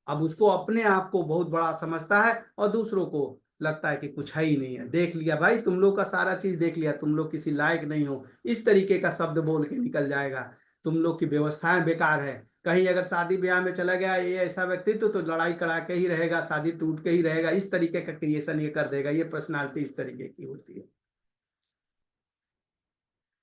अब उसको अपने आप को बहुत बड़ा समझता है और दूसरों को लगता है कि कुछ है ही नहीं है, देख लिया भाई तुम लोग का सारा चीज देख लिया, तुम लोग किसी लायक नहीं हो, इस तरीके का शब्द बोल के निकल जाएगा। तुम लोग की व्यवस्थाएं बेकार है, कहीं अगर शादी ब्याह में चला गया ये ऐसा व्यक्तित्व तो लड़ाई करा के ही रहेगा, शादी टूट के ही रहेगा, इस तरीके का क्रिएशन ये कर देगा, ये पर्सनालिटी इस तरीके की होती है।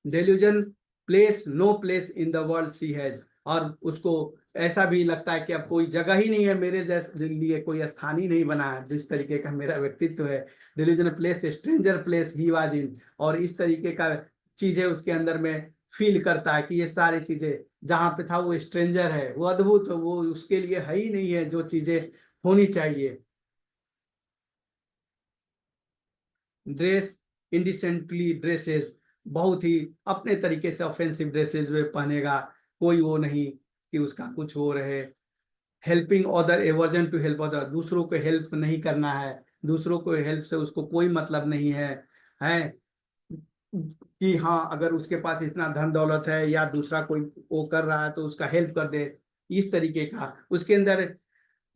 Delusion place no place in the world she has, और उसको ऐसा भी लगता है कि अब कोई जगह ही नहीं है मेरे जैसे लिए, कोई स्थान ही नहीं बना है जिस तरीके का मेरा व्यक्तित्व है। Delusion place stranger place he was in, और इस तरीके का चीजें उसके अंदर में फील करता है कि ये सारी चीजें जहां पे था वो स्ट्रेंजर है, वो अद्भुत, वो उसके लिए है ही नहीं है जो चीजें होनी चाहिए। ड्रेस इंडिसेंटली ड्रेसेस, बहुत ही अपने तरीके से ऑफेंसिव ड्रेसेस में पहनेगा, कोई वो नहीं कि उसका कुछ हो रहे। Helping other, aversion to help other, दूसरों को हेल्प नहीं करना है, दूसरों को हेल्प से उसको कोई मतलब नहीं है कि हाँ अगर उसके पास इतना धन दौलत है या दूसरा कोई वो कर रहा है तो उसका हेल्प कर दे, इस तरीके का उसके अंदर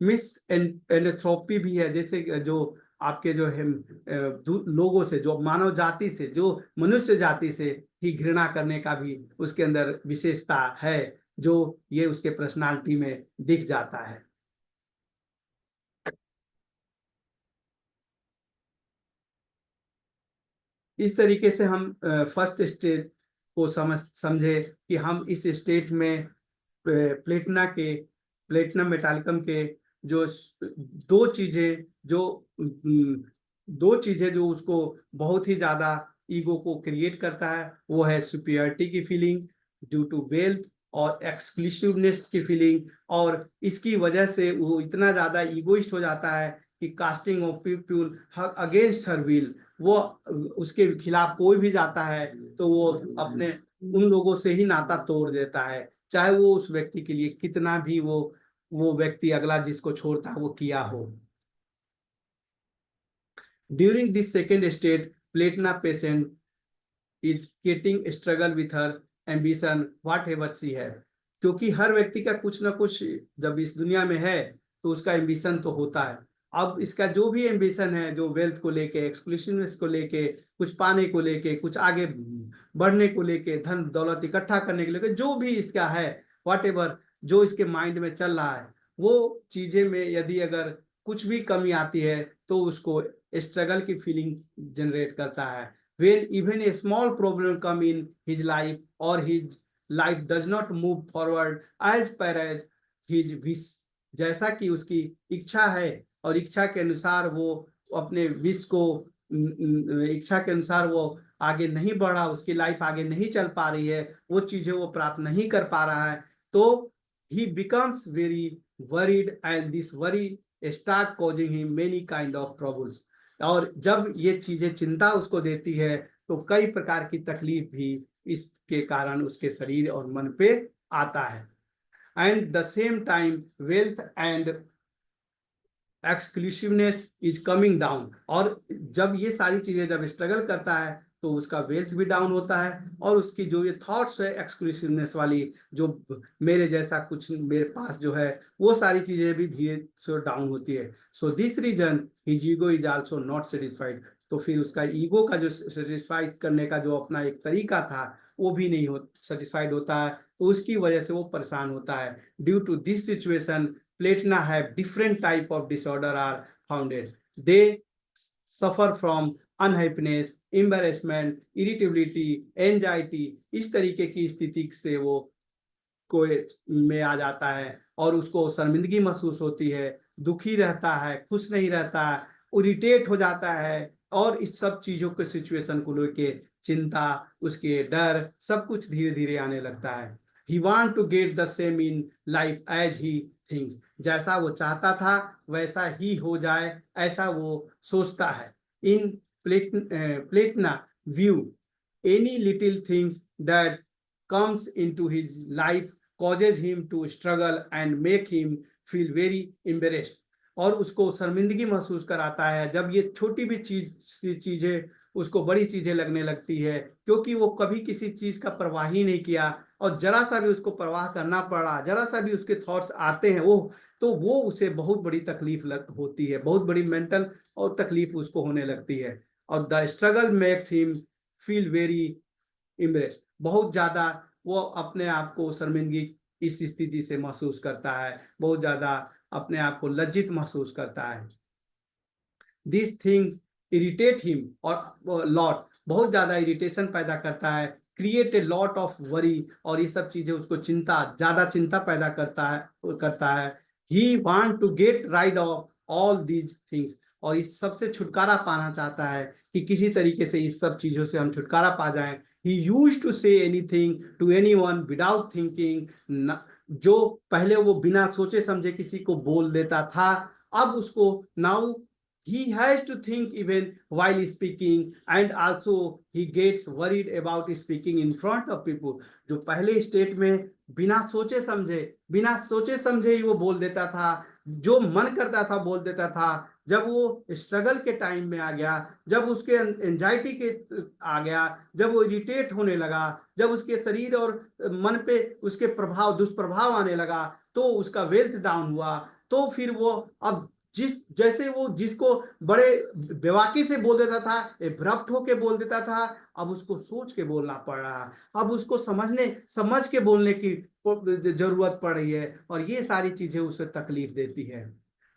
मिस एंथ्रोपी भी है। जैसे जो आपके जो है लोगों से, जो मानव जाति से, जो मनुष्य जाति से ही घृणा करने का भी उसके अंदर विशेषता है, जो ये उसके पर्सनालिटी में दिख जाता है। इस तरीके से हम फर्स्ट स्टेट को समझे कि हम इस स्टेट में प्लेटिनम मेटालिकम के जो दो चीजें जो उसको बहुत ही ज्यादा ईगो को क्रिएट करता है, वो है सुपीरियरिटी की फीलिंग ड्यू टू वेल्थ और एक्सक्लूसिवनेस की फीलिंग। और इसकी वजह से वो इतना ज्यादा ईगोइस्ट हो जाता है कि casting of people against her will, वो उसके खिलाफ कोई भी जाता है तो वो अपने उन लोगों से ही नाता तोड़ देता है, चाहे वो उस व्यक्ति के लिए कितना भी वो व्यक्ति अगला जिसको छोड़ता है वो किया हो। During this second state, Platina patient is getting struggle with her ambition what ever she है, क्योंकि हर व्यक्ति का कुछ ना कुछ जब इस दुनिया में है तो उसका एम्बिशन तो होता है। अब इसका जो भी एम्बिशन है, जो वेल्थ को लेके, एक्सक्लूसिवनेस को लेके, कुछ पाने को लेके, कुछ आगे बढ़ने को लेके, धन दौलत इकट्ठा करने के लेके, जो भी इसका है वाट एवर, जो इसके माइंड में चल रहा है, वो चीजें में यदि अगर कुछ भी कमी आती है तो उसको स्ट्रगल की फीलिंग जनरेट करता है। when even a small problem come in his life or his life does not move forward as per his wish, जैसा कि उसकी इच्छा है और इच्छा के अनुसार वो अपने विश को, इच्छा के अनुसार वो आगे नहीं बढ़ा, उसकी लाइफ आगे नहीं चल पा रही है, वो चीजें वो प्राप्त नहीं कर पा रहा है, तो he becomes very worried and this worry start causing him many kind of troubles। और जब ये चीजें चिंता उसको देती है तो कई प्रकार की तकलीफ भी इसके कारण उसके शरीर और मन पे आता है। And the same time wealth and exclusiveness is coming down, और जब ये सारी चीजें जब स्ट्रगल करता है तो उसका वेल्थ भी डाउन होता है, और उसकी जो ये थॉट्स है एक्सक्लूसिवनेस वाली, जो मेरे जैसा कुछ मेरे पास जो है, वो सारी चीजें भी धीरे से डाउन होती है। So this reason his ego is also not satisfied, तो फिर उसका ईगो का जो सेटिस्फाई करने का जो अपना एक तरीका था वो भी नहीं हो सेटिस्फाइड होता है, तो उसकी वजह से वो परेशान होता है। Due to this situation Platina have different type of disorder are founded. They suffer from unhappiness, embarrassment, irritability, anxiety, इस तरीके की स्थिति से वो कोई में आ जाता है और उसको शर्मिंदगी महसूस होती है, दुखी रहता है, खुश नहीं रहता है, इरिटेट हो जाता है, और इस सब चीजों के सिचुएशन को लेके चिंता, उसके डर, सब कुछ धीरे धीरे आने लगता है। He want to get the same in life as he things, जैसा वो चाहता था वैसा ही हो जाए, ऐसा वो सोचता है। In platina view, any little things that comes into his life causes him to struggle and make him feel very embarrassed, और उसको शर्मिंदगी महसूस कराता है जब ये छोटी भी चीजें उसको बड़ी चीजें लगने लगती है, क्योंकि वो कभी किसी चीज का परवाह ही नहीं किया, और जरा सा भी उसको परवाह करना पड़ा, जरा सा भी उसके थॉट्स आते हैं वो, तो वो उसे बहुत बड़ी तकलीफ होती है, बहुत बड़ी मेंटल और तकलीफ उसको होने लगती है। और the struggle makes him feel very impress, बहुत ज्यादा वो अपने आप को शर्मिंदगी इस स्थिति से महसूस करता है, बहुत ज्यादा अपने आप को लज्जित महसूस करता है। दिस थिंग्स इरिटेट हिम और लॉट, बहुत ज्यादा इरिटेशन पैदा करता है, create a lot of worry, और ये सब चीजें उसको ज्यादा चिंता पैदा करता है। He want to get rid of all these things, और इस सबसे छुटकारा पाना चाहता है कि किसी तरीके से इस सब चीजों से हम छुटकारा पा जाएं। He used to say anything to anyone without thinking, जो पहले वो बिना सोचे समझे किसी को बोल देता था, अब उसको now he has to think even while speaking, and also he gets worried about speaking in front of people. जो पहले स्टेट में बिना सोचे समझे ही वो बोल देता था, जो मन करता था बोल देता था। जब वो स्ट्रगल के टाइम में आ गया, जब उसके एंजाइटी के आ गया, जब वो इरिटेट होने लगा, जब उसके शरीर और मन पे उसके दुष्प्रभाव आने लगा, तो उसका वेल्थ डाउन हुआ। तो फिर वो अब जैसे वो जिसको बड़े बेवाकी से बोल देता था, एब्रप्ट होके बोल देता था, अब उसको सोच के बोलना पड़ रहा है, अब उसको समझ के बोलने की जरूरत पड़ रही है, और ये सारी चीजें उसे तकलीफ देती है।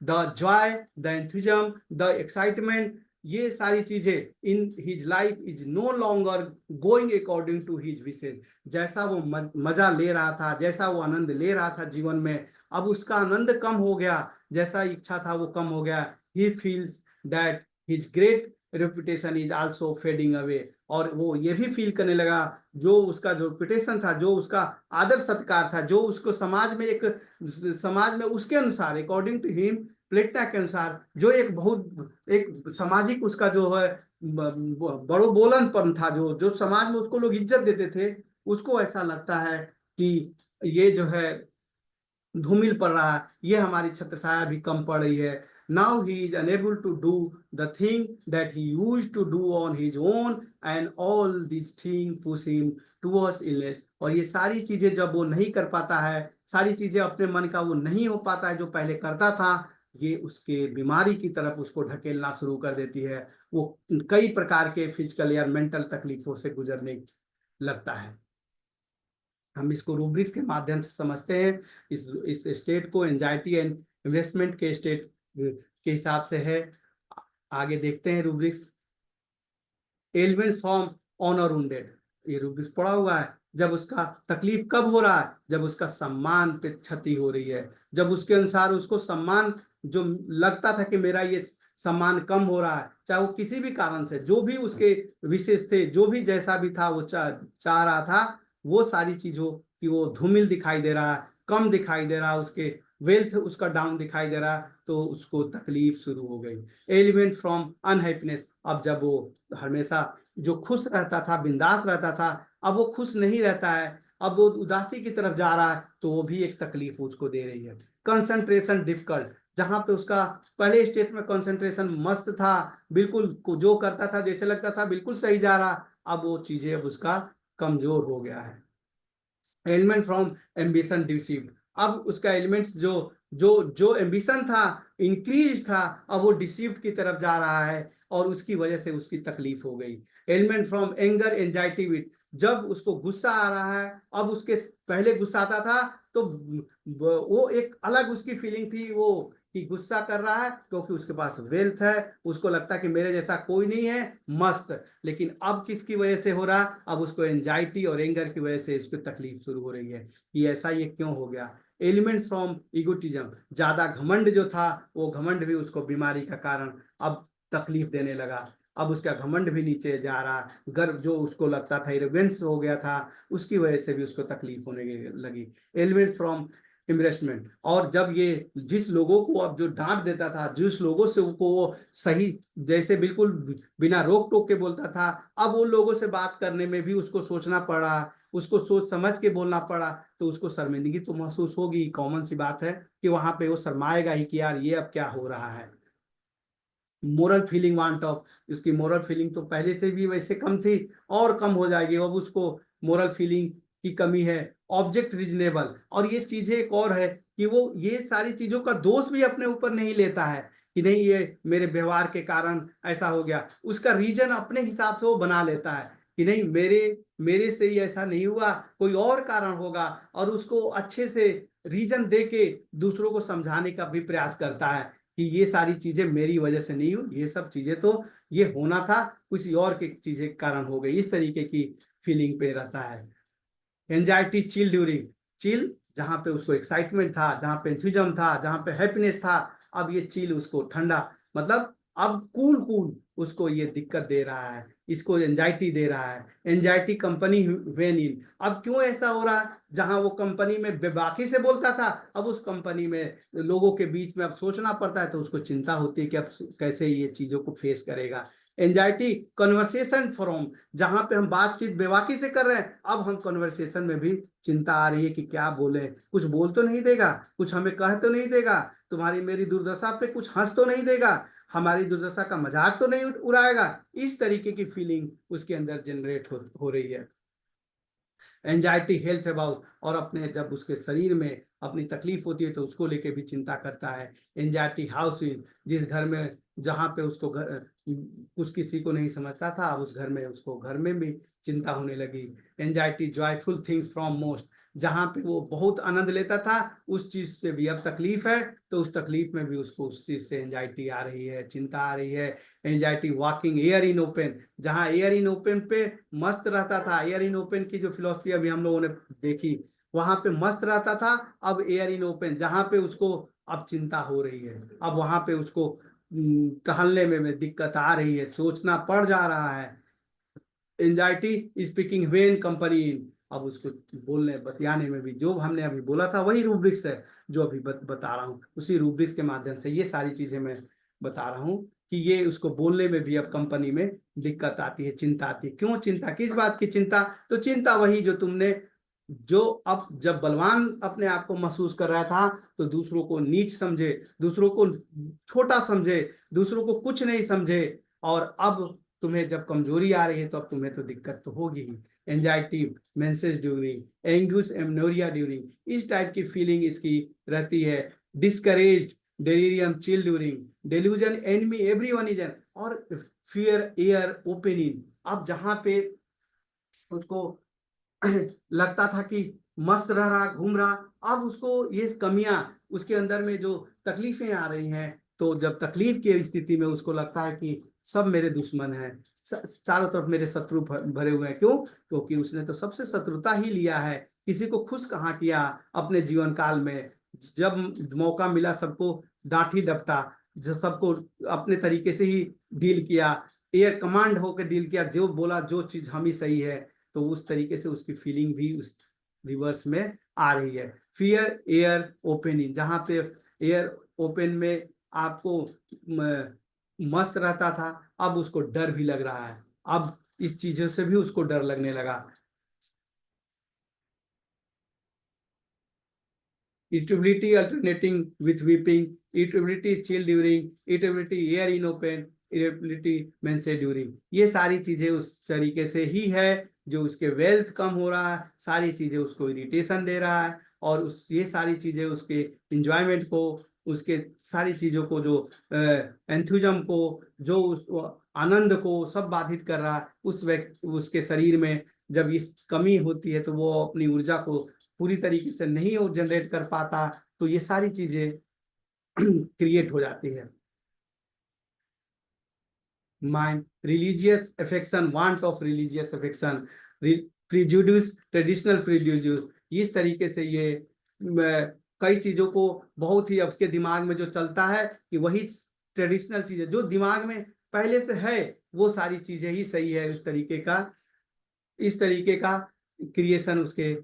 The joy, the enthusiasm, the excitement, ये सारी चीजें in his life is no longer going according to his wishes. जैसा वो मजा ले रहा था, जैसा वो आनंद ले रहा था जीवन में, अब उसका आनंद कम हो गया, जैसा इच्छा था वो कम हो गया। He feels that his great reputation is also fading away, और वो ये भी फील करने लगा, जो उसका जो रेपुटेशन था, जो उसका आदर सत्कार था, जो उसको समाज में उसके अनुसार, अकॉर्डिंग टू हिम, प्लेटना के अनुसार, जो एक सामाजिक उसका जो है बड़ो बोलनपन था, जो जो समाज में उसको लोग इज्जत देते थे, उसको ऐसा लगता है कि ये जो है धूमिल पड़ रहा है, ये हमारी छत्रछाया भी कम पड़ रही है। Now he is unable to do the thing that he used to do on his own, and all this thing push him towards illness. और ये सारी चीजें जब वो नहीं कर पाता है, सारी चीजें अपने मन का वो नहीं हो पाता है जो पहले करता था, ये उसके बीमारी की तरफ उसको ढकेलना शुरू कर देती है। वो कई प्रकार के फिजिकल या मेंटल तकलीफों से गुजरने लगता है। हम इसको रूब्रिक्स के माध्यम से समझते हैं। इस स्टेट को एंजाइटी एंड इन्वेस्टमेंट के स्टेट के हिसाब से है। आगे देखते हैं rubrics. Elements from honour wounded, ये रूब्रिक्स पड़ा हुआ है। जब उसका तकलीफ कब हो रहा है? जब उसका सम्मान पे क्षति हो रही है, जब उसके अनुसार उसको सम्मान, जो लगता था कि मेरा ये सम्मान कम हो रहा है, चाहे वो किसी भी कारण से, जो भी उसके विशेष थे, जो भी जैसा भी था वो चाह रहा था, वो सारी चीजों की वो धूमिल दिखाई दे रहा है, कम दिखाई दे रहा है, उसके वेल्थ उसका डाउन दिखाई दे रहा है, तो उसको तकलीफ शुरू हो गई। एलिमेंट फ्रॉम अनहैप्पीनेस, अब जब वो हमेशा जो खुश रहता था, बिंदास रहता था, अब वो खुश नहीं रहता है, अब वो उदासी की तरफ जा रहा है, तो वो भी एक तकलीफ उसको दे रही है। कंसंट्रेशन डिफिकल्ट, जहां पे उसका पहले स्टेट में कंसंट्रेशन मस्त था, बिल्कुल जो करता था जैसे लगता था बिल्कुल सही जा रहा, अब वो चीजें अब उसका कमजोर हो गया है। एलिमेंट फ्रॉम एम्बिशन डिसीव्ड, अब उसका एलिमेंट्स जो जो जो एम्बिशन था, इंक्रीज था, अब वो डिसीव्ड की तरफ जा रहा है, और उसकी वजह से उसकी तकलीफ हो गई। Element from anger anxiety with, जब उसको गुस्सा आ रहा है, अब उसके पहले गुस्सा आता था तो वो एक अलग उसकी फीलिंग थी, वो कि गुस्सा कर रहा है क्योंकि उसके पास वेल्थ है, उसको लगता है कि मेरे जैसा कोई नहीं है, मस्त। लेकिन अब किसकी वजह से हो रहा? अब उसको एंजाइटी और एंगर की वजह से उसको तकलीफ शुरू हो रही है कि ऐसा ये क्यों हो गया। एलिमेंट्स फ्रॉम इगोटिज्म, ज्यादा घमंड जो था, वो घमंड भी उसको बीमारी का कारण अब तकलीफ देने लगा। अब उसका घमंड भी नीचे जा रहा, गर्व जो उसको लगता था इरेगेंस हो गया था, उसकी वजह से भी उसको तकलीफ होने लगी। एलिमेंट्स फ्रॉम इन्वेस्टमेंट, और जब ये जिस लोगों को अब जो डांट देता था, जिस लोगों से वो सही जैसे बिल्कुल बिना रोक टोक के बोलता था, अब उन लोगों से बात करने में भी उसको सोचना पड़ा, उसको सोच समझ के बोलना पड़ा, तो उसको शर्मिंदगी तो महसूस होगी, कॉमन सी बात है कि वहां पे वो शर्माएगा ही कि यार ये अब क्या हो रहा है। मोरल फीलिंग वांट ऑफ, उसकी मोरल फीलिंग तो पहले से भी वैसे कम थी, और कम हो जाएगी, अब उसको मोरल फीलिंग की कमी है। ऑब्जेक्ट रीजनेबल, और ये चीजें एक और है कि वो ये सारी चीजों का दोष भी अपने ऊपर नहीं लेता है कि नहीं ये मेरे व्यवहार के कारण ऐसा हो गया, उसका रीजन अपने हिसाब से वो बना लेता है कि नहीं मेरे मेरे से ही ऐसा नहीं हुआ, कोई और कारण होगा, और उसको अच्छे से रीजन दे के दूसरों को समझाने का भी प्रयास करता है कि ये सारी चीजें मेरी वजह से नहीं हुई, ये सब चीजें तो ये होना था, किसी और के चीजें के कारण हो गई, इस तरीके की फीलिंग पे रहता है। एंजाइटी चिल ड्यूरिंग, चिल जहां पे उसको एक्साइटमेंट था, जहां पे एंथुजम था, जहां पे हैप्पीनेस था, अब ये चिल उसको ठंडा, मतलब अब कूल कूल उसको ये दिक्कत दे रहा है, इसको एंजाइटी दे रहा है। एंजाइटी कंपनी वेन इन, अब क्यों ऐसा हो रहा है? जहां वो कंपनी में बेबाकी से बोलता था, अब उस कंपनी में लोगों के बीच में अब सोचना पड़ता है, तो उसको चिंता होती है कि अब कैसे ये चीजों को फेस करेगा। एंजाइटी कन्वर्सेशन फ्रॉम, जहां पे हम बातचीत बेबाकी से कर रहे हैं, अब हम कन्वर्सेशन में भी चिंता आ रही है कि क्या बोले, कुछ बोल तो नहीं देगा, कुछ हमें कह तो नहीं देगा, तुम्हारी मेरी दुर्दशा पे कुछ हंस तो नहीं देगा, हमारी दुर्दशा का मजाक तो नहीं उड़ाएगा। इस तरीके की फीलिंग उसके अंदर जनरेट हो रही है। एंजाइटी हेल्थ अबाउट, और अपने जब उसके शरीर में अपनी तकलीफ होती है तो उसको लेके भी चिंता करता है। एंजाइटी हाउस इन, जिस घर में जहाँ पे उसको कुछ किसी को नहीं समझता था, अब उस घर में उसको घर में भी चिंता होने लगी। Anxiety joyful things from most, जहाँ पे वो बहुत आनंद लेता था उस चीज से भी अब तकलीफ है, तो उस तकलीफ में भी उसको उस चीज से एंजाइटी आ रही है, चिंता आ रही है। Anxiety walking air in open, जहाँ एयर इन ओपन पे मस्त रहता था, एयर इन ओपन की जो फिलोसफी अभी हम लोगों ने देखी, वहां पे मस्त रहता था, अब एयर इन ओपन जहां पे उसको अब चिंता हो रही है, अब वहां पे उसको टहलने में दिक्कत आ रही है, सोचना पड़ जा रहा है। एंजाइटी स्पीकिंग वेन कंपनी इन, अब उसको बोलने बतियाने में भी जो हमने अभी बोला था वही रूब्रिक्स है जो अभी बता रहा हूँ, उसी रूब्रिक्स के माध्यम से ये सारी चीजें मैं बता रहा हूँ कि ये उसको बोलने में भी अब कंपनी में दिक्कत आती है, चिंता आती है। क्यों चिंता, किस बात की चिंता? तो चिंता वही जो तुमने, जो अब जब बलवान अपने आप को महसूस कर रहा था तो दूसरों को नीच समझे, दूसरों को छोटा समझे, दूसरों को कुछ नहीं समझे, और अब तुम्हें जब कमजोरी आ रही है तो अब तुम्हें तो दिक्कत तो होगी ही। Anxiety menses during, anguish amenorrhoea during, इस टाइप की फीलिंग इसकी रहती है। Discouraged, delirium chill during, delusion enemy everyone is an, और फियर एयर ओपनिंग, अब जहां पे उसको लगता था कि मस्त रह रहा, घूम रहा, अब उसको ये कमियां, उसके अंदर में जो तकलीफें आ रही हैं, तो जब तकलीफ की स्थिति में उसको लगता है कि सब मेरे दुश्मन हैं, चारों तरफ मेरे शत्रु भरे हुए हैं। क्यों? क्योंकि उसने तो सबसे शत्रुता ही लिया है, किसी को खुश कहाँ किया अपने जीवन काल में। जब मौका मिला सबको डांट ही डपटा, जो सबको अपने तरीके से ही डील किया, एयर कमांड होकर डील किया, जो बोला जो चीज हम ही सही है, तो उस तरीके से उसकी फीलिंग भी उस रिवर्स में आ रही है। फियर एयर ओपनिंग, जहां पे एयर ओपन में आपको मस्त रहता था, अब उसको डर भी लग रहा है, अब इस चीजों से भी उसको डर लगने लगा। irritability alternating with weeping, irritability chill during, irritability air in open, irritability mense during, ये सारी चीजें उस तरीके से ही है जो उसके वेल्थ कम हो रहा है, सारी चीजें उसको इरिटेशन दे रहा है, और उस ये सारी चीजें उसके इंजॉयमेंट को, उसके सारी चीजों को, जो एंथुजम को, जो उस आनंद को सब बाधित कर रहा है। उस व्यक्ति उसके शरीर में जब इस कमी होती है तो वो अपनी ऊर्जा को पूरी तरीके से नहीं जनरेट कर पाता, तो ये सारी चीजें क्रिएट हो जाती है। Mind religious affection, want of religious affection, prejudices, traditional prejudices, इस तरीके से ये कई चीजों को बहुत ही उसके दिमाग में जो चलता है कि वही ट्रेडिशनल चीजें जो दिमाग में पहले से है वो सारी चीजें ही सही है, इस तरीके का क्रिएशन उसके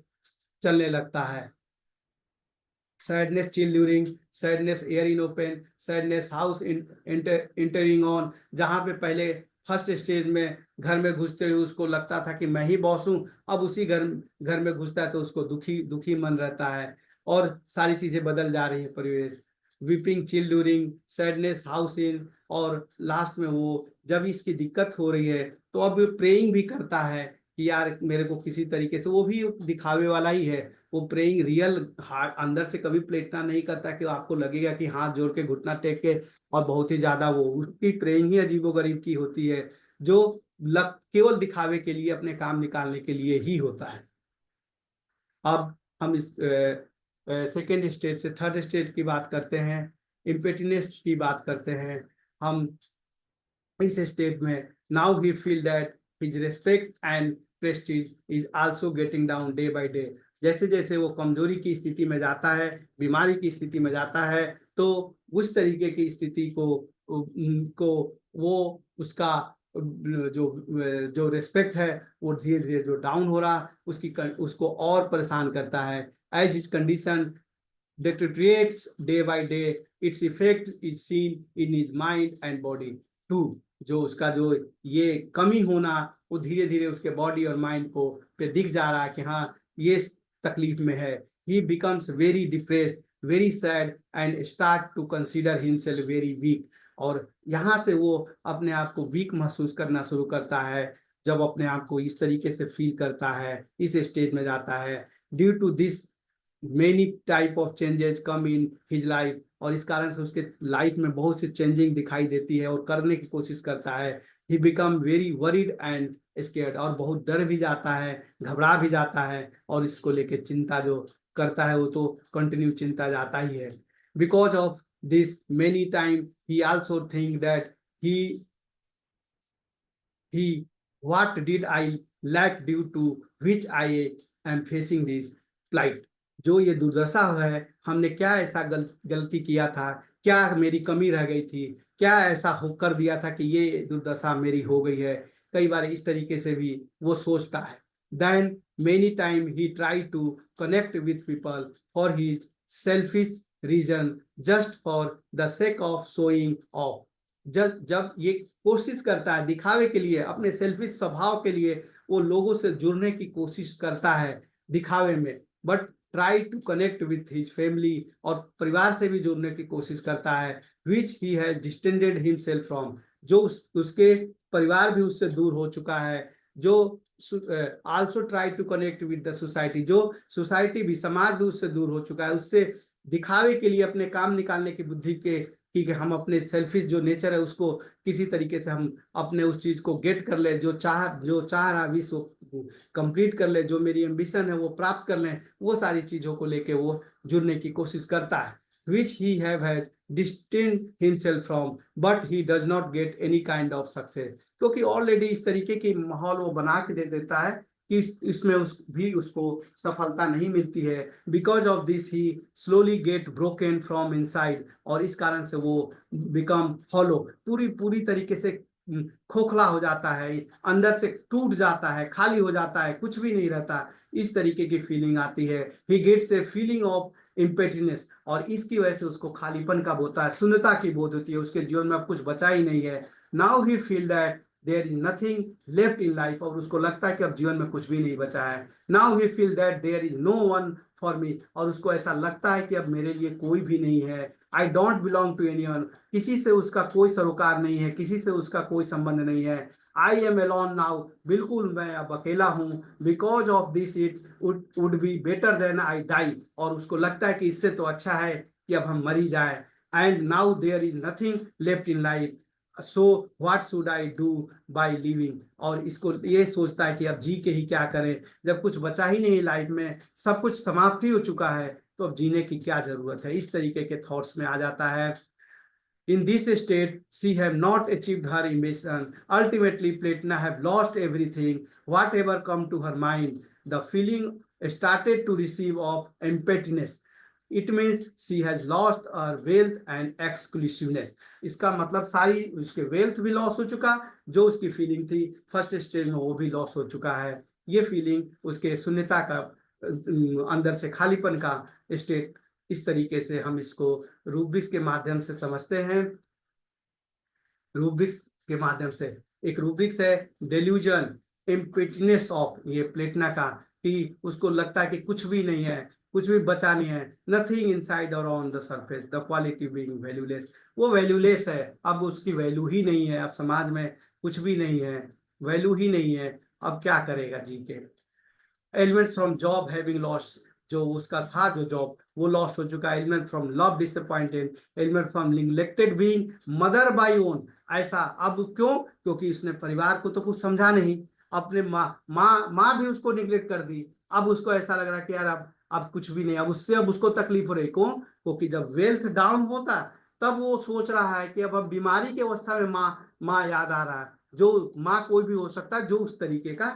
चलने लगता है। Sadness chill during, sadness air in open, sadness house entering on, जहां पे पहले फर्स्ट स्टेज में घर में घुसते हुए उसको लगता था कि मैं ही बॉस हूं, अब उसी घर में घुसता है तो उसको दुखी दुखी मन रहता है, और सारी चीजें बदल जा रही है परिवेश। Weeping chill during, sadness house in, और लास्ट में वो जब इसकी दिक्कत हो रही है तो अब प्रेइंग भी करता है कि यार मेरे को किसी तरीके से, वो भी दिखावे वाला ही है, वो प्रेइंग रियल हार्ट अंदर से कभी प्लेटना नहीं करता कि आपको लगेगा कि हाथ जोड़ के घुटना टेक के, और बहुत ही ज्यादा वो उसकी प्रेइंग ही अजीबोगरीब की होती है, जो केवल दिखावे के लिए, अपने काम निकालने के लिए ही होता है। अब हम इस सेकेंड स्टेज से थर्ड स्टेज की बात करते हैं, इम्पेटिनेस की बात करते हैं हम। इस स्टेज में now he feel that his respect and Prestige is also getting down day by day, जैसे जैसे वो कमजोरी की स्थिति में जाता है, बीमारी की स्थिति में जाता है, तो उस तरीके की स्थिति को को वो उसका जो जो रिस्पेक्ट है वो धीरे धीरे जो डाउन हो रहा उसको और परेशान करता है। As his condition deteriorates day by day, its effect is seen in his mind and body too। जो उसका जो ये कमी होना वो धीरे धीरे उसके बॉडी और माइंड को पे दिख जा रहा है कि हाँ ये तकलीफ में है। he becomes very depressed, very sad and start to consider himself very weak। और यहाँ से वो अपने आप को वीक महसूस करना शुरू करता है। जब अपने आप को इस तरीके से फील करता है, इस स्टेज में जाता है, due to this many type of changes come in his life. और इस कारण से उसके लाइफ में बहुत सी चेंजिंग दिखाई देती है और करने की कोशिश करता है। He become very worried and scared, और बहुत डर भी जाता है, घबरा भी जाता है, और इसको लेके चिंता जो करता है वो तो कंटिन्यू चिंता जाता ही है। Because of this many time he also think that he he what did I lack due to which I am facing this plight। जो ये दुर्दशा है, हमने क्या ऐसा गलती किया था, क्या मेरी कमी रह गई थी, क्या ऐसा हो कर दिया था कि ये दुर्दशा मेरी हो गई है। कई बार इस तरीके से भी वो सोचता है। Then many time he try to connect with people for his selfish reason, just for the sake of showing off. जब जब ये कोशिश करता है दिखावे के लिए, अपने सेल्फिश स्वभाव के लिए वो लोगों से जुड़ने की कोशिश करता है दिखावे में, but try to connect with his family, और परिवार से भी जुड़ने की कोशिश करता है, which he has distended himself from. जो उसके परिवार भी उससे दूर हो चुका है। जो also try to connect with the society, जो सोसाइटी भी, समाज भी उससे दूर हो चुका है। उससे दिखावे के लिए, अपने काम निकालने की बुद्धि के कि हम अपने सेल्फिश जो नेचर है उसको किसी तरीके से हम अपने उस चीज को गेट कर ले, जो चाह रहा विश्व कंप्लीट कर ले, जो मेरी एम्बिशन है वो प्राप्त कर ले, वो सारी चीजों को लेके वो जुड़ने की कोशिश करता है। which he has distanced himself from, but he does not get any kind of success। क्योंकि ऑलरेडी इस तरीके की माहौल वो बना के दे देता है कि इसमें उसको सफलता नहीं मिलती है। Because of this he slowly get broken from inside, और इस कारण से वो बिकम हॉलो, पूरी पूरी तरीके से खोखला हो जाता है, अंदर से टूट जाता है, खाली हो जाता है, कुछ भी नहीं रहता। इस तरीके की फीलिंग आती है। He gets a feeling of impatience, और इसकी वजह से उसको खालीपन का होता है, शून्यता की बोध होती है, उसके जीवन में अब कुछ बचा ही नहीं है। Now he feel that there is nothing left in life, और उसको लगता है कि अब जीवन में कुछ भी नहीं बचा है। Now he feel that there is no one for me, और उसको ऐसा लगता है कि अब मेरे लिए कोई भी नहीं है। I don't belong to anyone, किसी से उसका कोई सरोकार नहीं है, किसी से उसका कोई संबंध नहीं है। आई एम अलोन नाउ, बिल्कुल मैं अब अकेला हूँ। Because of this it would be better than I die, और उसको लगता है कि इससे तो अच्छा है कि अब हम मरी जाए। And now there is nothing left in life, so what should I do by living. और इसको ये सोचता है कि अब जी के ही क्या करें, जब कुछ बचा ही नहीं लाइफ में, सब कुछ समाप्ति हो चुका है, तो अब जीने की क्या जरूरत है। इस तरीके के थॉट्स में आ जाता है। In this state, she have not achieved her ambition. Ultimately, Platna have lost everything, whatever come to her mind. The feeling started to receive of emptiness. It means she has lost her wealth and exclusiveness। इसका मतलब सारी उसके wealth भी loss हो चुका, जो उसकी feeling थी फर्स्ट स्टेज में वो भी लॉस हो चुका है। ये फीलिंग उसके शून्यता का, अंदर से खालीपन का स्टेट, इस तरीके से हम इसको रूब्रिक्स के माध्यम से समझते हैं। रूब्रिक्स के माध्यम से एक रूब्रिक्स है डेल्यूजन इम्पिटनेस ऑफ, ये प्लेटना का, कि उसको लगता है कि कुछ भी नहीं है, कुछ भी बचा नहीं है। नथिंग इनसाइड और on the surface, the quality being valueless, वो वैल्यूलेस है, अब उसकी वैल्यू ही नहीं है, अब समाज में कुछ भी नहीं है, वैल्यू ही नहीं है, अब क्या करेगा जी के। Elements from job having lost, जो उसका था जो जॉब वो लॉस्ट हो चुका है। Element from love disappointed, element from neglected being mother by own. ऐसा अब क्यों? क्योंकि उसने परिवार को तो कुछ समझा नहीं, अपने माँ भी उसको निग्लेक्ट कर दी। अब उसको ऐसा लग रहा है कि यार अब कुछ भी नहीं, अब उसको तकलीफ हो रही। क्यों? क्योंकि जब वेल्थ डाउन होता तब वो सोच रहा है कि अब बीमारी की अवस्था में माँ याद आ रहा है, जो माँ कोई भी हो सकता है जो उस तरीके का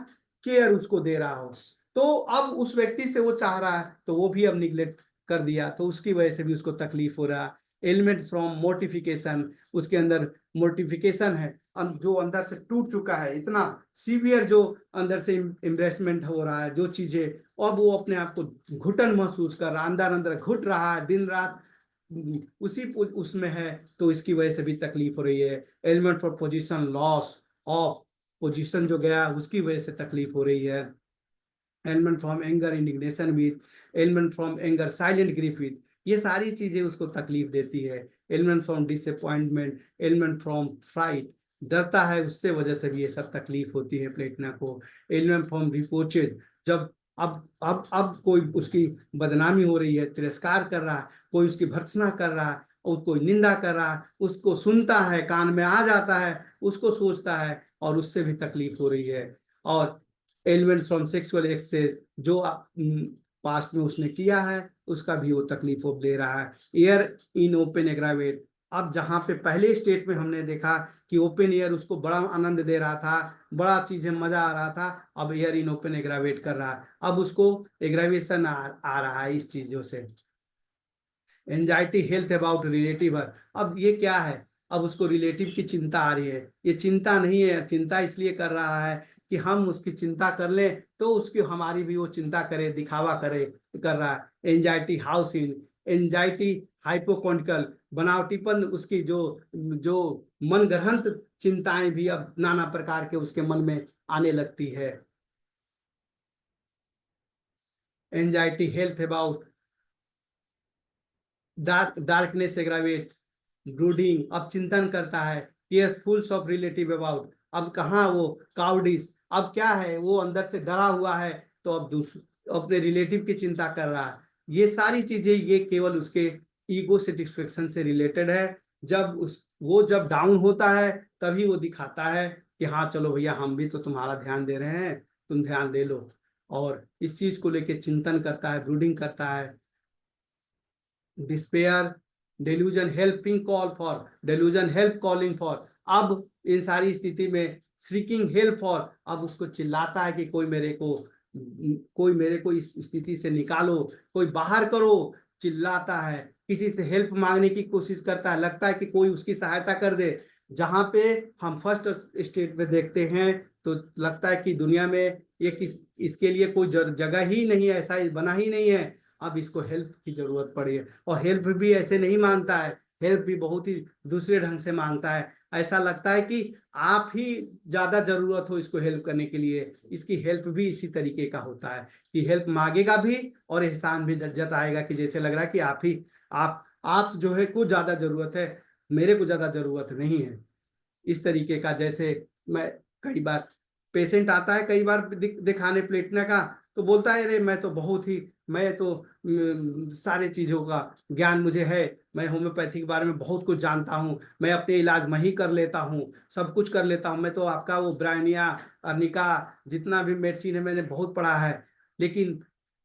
केयर उसको दे रहा हो। तो अब उस व्यक्ति से वो चाह रहा है, तो वो भी अब निग्लेक्ट कर दिया, तो उसकी वजह से भी उसको तकलीफ हो रहा है। एलिमेंट्स फ्रॉम मोर्टिफिकेशन, उसके अंदर मोर्टिफिकेशन है, जो अंदर से टूट चुका है, इतना सीवियर जो अंदर से एम्ब्रेसमेंट हो रहा है, जो चीजें, अब वो अपने आप को घुटन महसूस कर रहा है, अंदर अंदर घुट रहा है, दिन रात उसी उसमें है, तो इसकी वजह से भी तकलीफ हो रही है। Element for position, loss of position जो गया उसकी वजह से तकलीफ हो रही है। Element from anger indignation with, element from anger silent grief with, ये सारी चीजें उसको तकलीफ देती है। Element from disappointment, element from fright, डरता है, उससे वजह से भी ये सब तकलीफ होती है प्लेटिना को। एलिमेंट फ्रॉम रिपोचेज, जब अब कोई उसकी बदनामी हो रही है, तिरस्कार कर रहा है, कोई उसकी भर्त्सना कर रहा है और कोई निंदा कर रहा है, उसको सुनता है, कान में आ जाता है, उसको सोचता है और उससे भी तकलीफ हो रही है। और एलिमेंट फ्रॉम सेक्सुअल एक्सेस, जो पास्ट में उसने किया है उसका भी वो तकलीफ वो ले रहा है। एयर इन ओपन एग्रावेट, अब जहां पे पहले स्टेट में हमने देखा कि ओपन एयर उसको बड़ा आनंद दे रहा था, बड़ा चीजें मजा आ रहा था, अब एयर इन ओपन एग्रावेट कर रहा है, अब उसको एग्रावेशन आ रहा है इस चीजों से। एंजाइटी हेल्थ अबाउट रिलेटिव, अब ये क्या है, अब उसको रिलेटिव की चिंता आ रही है, ये चिंता नहीं है, चिंता इसलिए कर रहा है कि हम उसकी चिंता कर लें तो उसकी हमारी भी वो चिंता करे, दिखावा करे, कर रहा है। एंजाइटी हाउस इन, एंजाइटी हाइपोकॉन्टिकल, बनावटीपन, उसकी जो जो मन ग्रहंत चिंताएं भी अब नाना प्रकार के उसके मन में आने लगती है। Anxiety health about darkness aggravate, brooding, अब चिंतन करता है, केयरफुल ऑफ रिलेटिव अबाउट, अब कहाँ वो काउडिस, अब क्या है, वो अंदर से डरा हुआ है, तो अब अपने रिलेटिव की चिंता कर रहा है। ये सारी चीजें ये केवल उसके ईगो सेटिस्फेक्शन से रिलेटेड है। जब वो जब डाउन होता है तभी वो दिखाता है कि हाँ चलो भैया, हम भी तो तुम्हारा ध्यान दे रहे हैं, तुम ध्यान दे लो, और इस चीज को लेके चिंतन करता है, ब्रूडिंग करता है। Despair, delusion helping call for, delusion help calling for, अब इन सारी स्थिति में सीकिंग हेल्प फॉर, अब उसको चिल्लाता है कि कोई मेरे को इस स्थिति से निकालो, कोई बाहर करो, चिल्लाता है, किसी से हेल्प मांगने की कोशिश करता है, लगता है कि कोई उसकी सहायता कर दे। जहां पे हम फर्स्ट स्टेट में देखते हैं तो लगता है कि दुनिया में ये इसके लिए कोई जगह ही नहीं है, ऐसा बना ही नहीं है, अब इसको हेल्प की जरूरत पड़ी है, और हेल्प भी ऐसे नहीं मांगता है, हेल्प भी बहुत ही दूसरे ढंग से मांगता है। ऐसा लगता है कि आप ही ज्यादा जरूरत हो इसको हेल्प करने के लिए, इसकी हेल्प भी इसी तरीके का होता है कि हेल्प मांगेगा भी और एहसान भी जताएगा, कि जैसे लग रहा है कि आप जो है कुछ ज्यादा जरूरत है, मेरे को ज्यादा जरूरत नहीं है। इस तरीके का, जैसे मैं कई बार पेशेंट आता है, कई बार दिखाने प्लेटिना का, तो बोलता है अरे मैं तो सारे चीजों का ज्ञान मुझे है, मैं होम्योपैथी के बारे में बहुत कुछ जानता हूँ, मैं अपने इलाज में ही कर लेता हूँ, सब कुछ कर लेता हूँ, मैं तो आपका वो ब्रायनिया, अर्निका, जितना भी मेडिसिन है मैंने बहुत पढ़ा है, लेकिन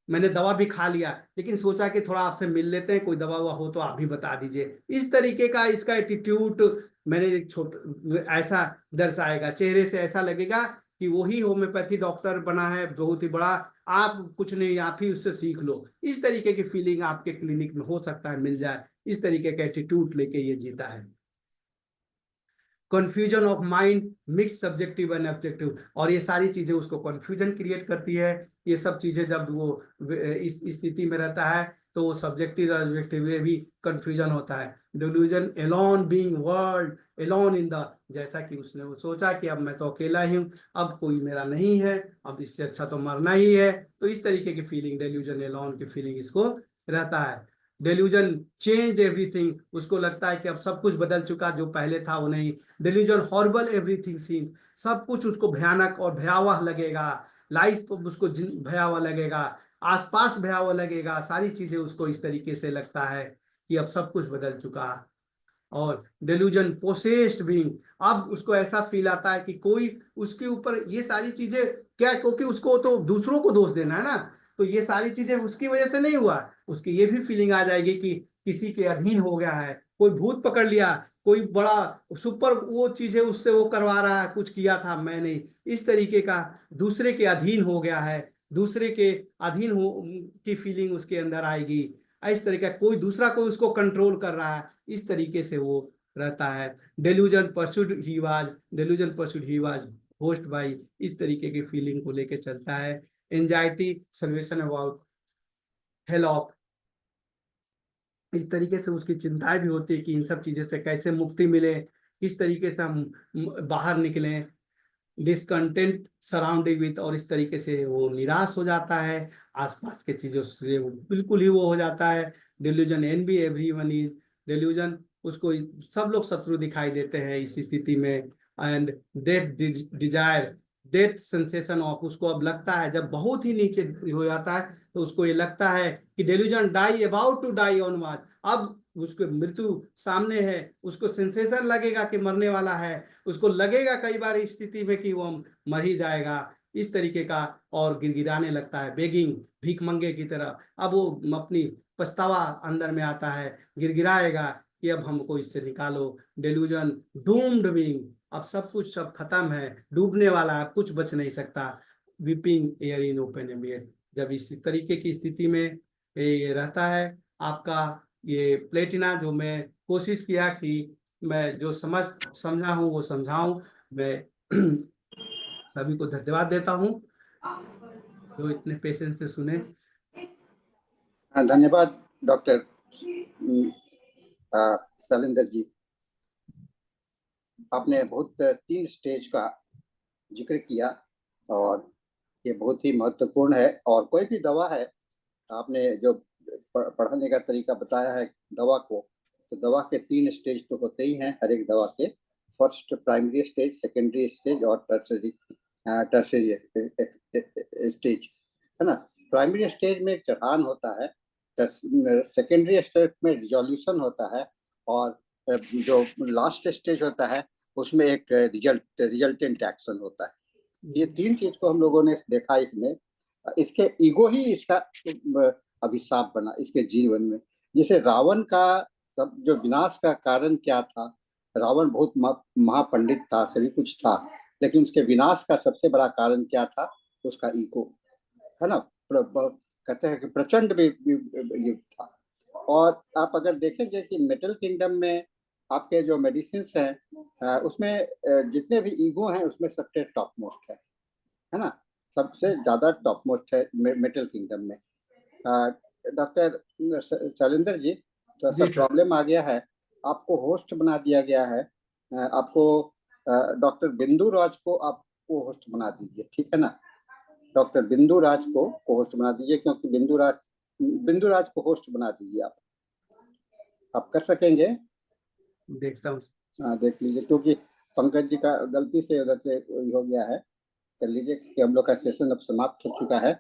मैंने दवा भी खा लिया, लेकिन सोचा कि थोड़ा आपसे मिल लेते हैं, कोई दवा हुआ हो तो आप भी बता दीजिए। इस तरीके का इसका एटीट्यूड मैंने ऐसा दर्शाएगा, चेहरे से ऐसा लगेगा कि वही होम्योपैथी डॉक्टर बना है बहुत ही बड़ा, आप कुछ नहीं, आप ही उससे सीख लो। इस तरीके की फीलिंग आपके क्लिनिक में हो सकता है मिल जाए, इस तरीके का एटीट्यूड लेके ये जीता है। Confusion of mind, mix subjective and objective, और ये सारी चीजें उसको कंफ्यूजन क्रिएट करती है। ये सब चीजें जब वो इस स्थिति में रहता है तो वो सब्जेक्टिव ऑब्जेक्टिव में भी कंफ्यूजन होता है। Delusion alone being world, alone in the, जैसा कि उसने वो सोचा कि अब मैं तो अकेला ही हूँ, अब कोई मेरा नहीं है, अब इससे अच्छा तो मरना ही है, तो इस तरीके की फीलिंग, डेल्यूजन एलोन की फीलिंग इसको रहता है। डेल्यूजन चेंज एवरीथिंग, उसको लगता है कि अब सब कुछ बदल चुका, जो पहले था वो नहीं। डिल्यूजन हॉर्बल एवरीथिंग सीन, सब कुछ उसको भयानक और भयावह लगेगा, लाइफ उसको भयावह लगेगा, आसपास भयावह लगेगा, सारी चीजें उसको इस तरीके से लगता है कि अब सब कुछ बदल चुका। और डेल्यूजन पोसेस्ड बीइंग, अब उसको ऐसा फील आता है कि कोई उसके ऊपर, ये सारी चीजें क्या, क्योंकि उसको तो दूसरों को दोष देना है ना, तो ये सारी चीजें उसकी वजह से नहीं हुआ, उसकी ये भी फीलिंग आ जाएगी कि किसी के अधीन हो गया है, कोई भूत पकड़ लिया, कोई बड़ा सुपर वो चीजें उससे वो करवा रहा है, कुछ किया था मैंने, इस तरीके का दूसरे के अधीन हो गया है, दूसरे के अधीन हो की फीलिंग उसके अंदर आएगी। इस तरीके कोई दूसरा कोई उसको कंट्रोल कर रहा है, इस तरीके से वो रहता है। Delusion pursued he was host by, इस तरीके की फीलिंग को लेके चलता है। एंजाइटी सल्वेशन अबाउट हेलॉक, इस तरीके से उसकी चिंताएं भी होती है कि इन सब चीजों से कैसे मुक्ति मिले, किस तरीके से हम बाहर निकलें। डिसकंटेंट सराउंडिंग विथ, और इस तरीके से वो निराश हो जाता है आसपास के चीजों से, वो बिल्कुल ही वो हो जाता है। Delusion envy everyone is delusion, उसको सब लोग शत्रु दिखाई देते हैं इस स्थिति में। And death desire, death sensation of, उसको अब लगता है जब बहुत ही नीचे हो जाता है तो उसको ये लगता है कि delusion die about to die on March, अब उसको मृत्यु सामने है, उसको सेंसेशन लगेगा कि मरने वाला है, उसको लगेगा कई बार इस स्थिति में कि वो मर ही जाएगा, इस तरीके का, और गिड़गिड़ाने लगता है, बेगिंग, भीख मंगे की तरह। अब वो अपनी पछतावा अंदर में आता है, गिड़गिड़ाएगा कि अब हमको इससे निकालो। डेल्यूजन डूम्ड बीइंग, अब सब कुछ सब खत्म है, डूबने वाला है, कुछ बच नहीं सकता। Weeping air in open air, जब इस तरीके की स्थिति में ये रहता है आपका ये प्लेटिना, जो मैं कोशिश किया कि मैं जो समझा हूँ वो समझाऊं। मैं सभी को धन्यवाद देता हूँ जो इतने पेशेंस से सुने। धन्यवाद डॉक्टर शैलेंद्र जी, आपने बहुत 3 स्टेज का जिक्र किया और ये बहुत ही महत्वपूर्ण है। और कोई भी दवा है, आपने जो पढ़ाने का तरीका बताया है दवा को, तो दवा के 3 स्टेज तो होते ही हैं हर एक दवा के। First primary stage, secondary stage और टर्सरी स्टेज, है ना। प्राइमरी स्टेज में चढ़ान होता है, सेकेंडरी स्टेज में रिजोल्यूशन होता है, और जो लास्ट स्टेज होता है उसमें एक रिजल्टेंट एक्शन होता है। ये 3 चीज को हम लोगों ने देखा इसमें। इसके ईगो ही इसका अभिशाप बना इसके जीवन में। जैसे रावण का सब जो विनाश का कारण क्या था, रावण बहुत महापंडित था, सभी कुछ था, लेकिन उसके विनाश का सबसे बड़ा कारण क्या था, उसका ईगो, है ना। कहते हैं कि प्रचंड युद्ध था। और आप अगर देखेंगे कि मेटल किंगडम में आपके जो मेडिसिन हैं उसमें जितने भी ईगो हैं उसमें सबसे टॉप मोस्ट है ना, सबसे ज्यादा टॉप मोस्ट है मेटल किंगडम में। डॉक्टर शैलेंद्र जी, तो ऐसा प्रॉब्लम आ गया है, आपको होस्ट बना दिया गया है। आपको डॉक्टर बिंदु राज को आपको होस्ट बना दीजिए, ठीक है ना। डॉक्टर बिंदु राज को होस्ट बना दीजिए, क्योंकि बिंदु राज को होस्ट बना दीजिए। आप कर सकेंगे? देखता हूँ। हाँ, देख लीजिए, क्योंकि पंकज जी का गलती से उधर से हो गया है। कर लीजिए कि हम लोग का सेशन अब समाप्त हो चुका है।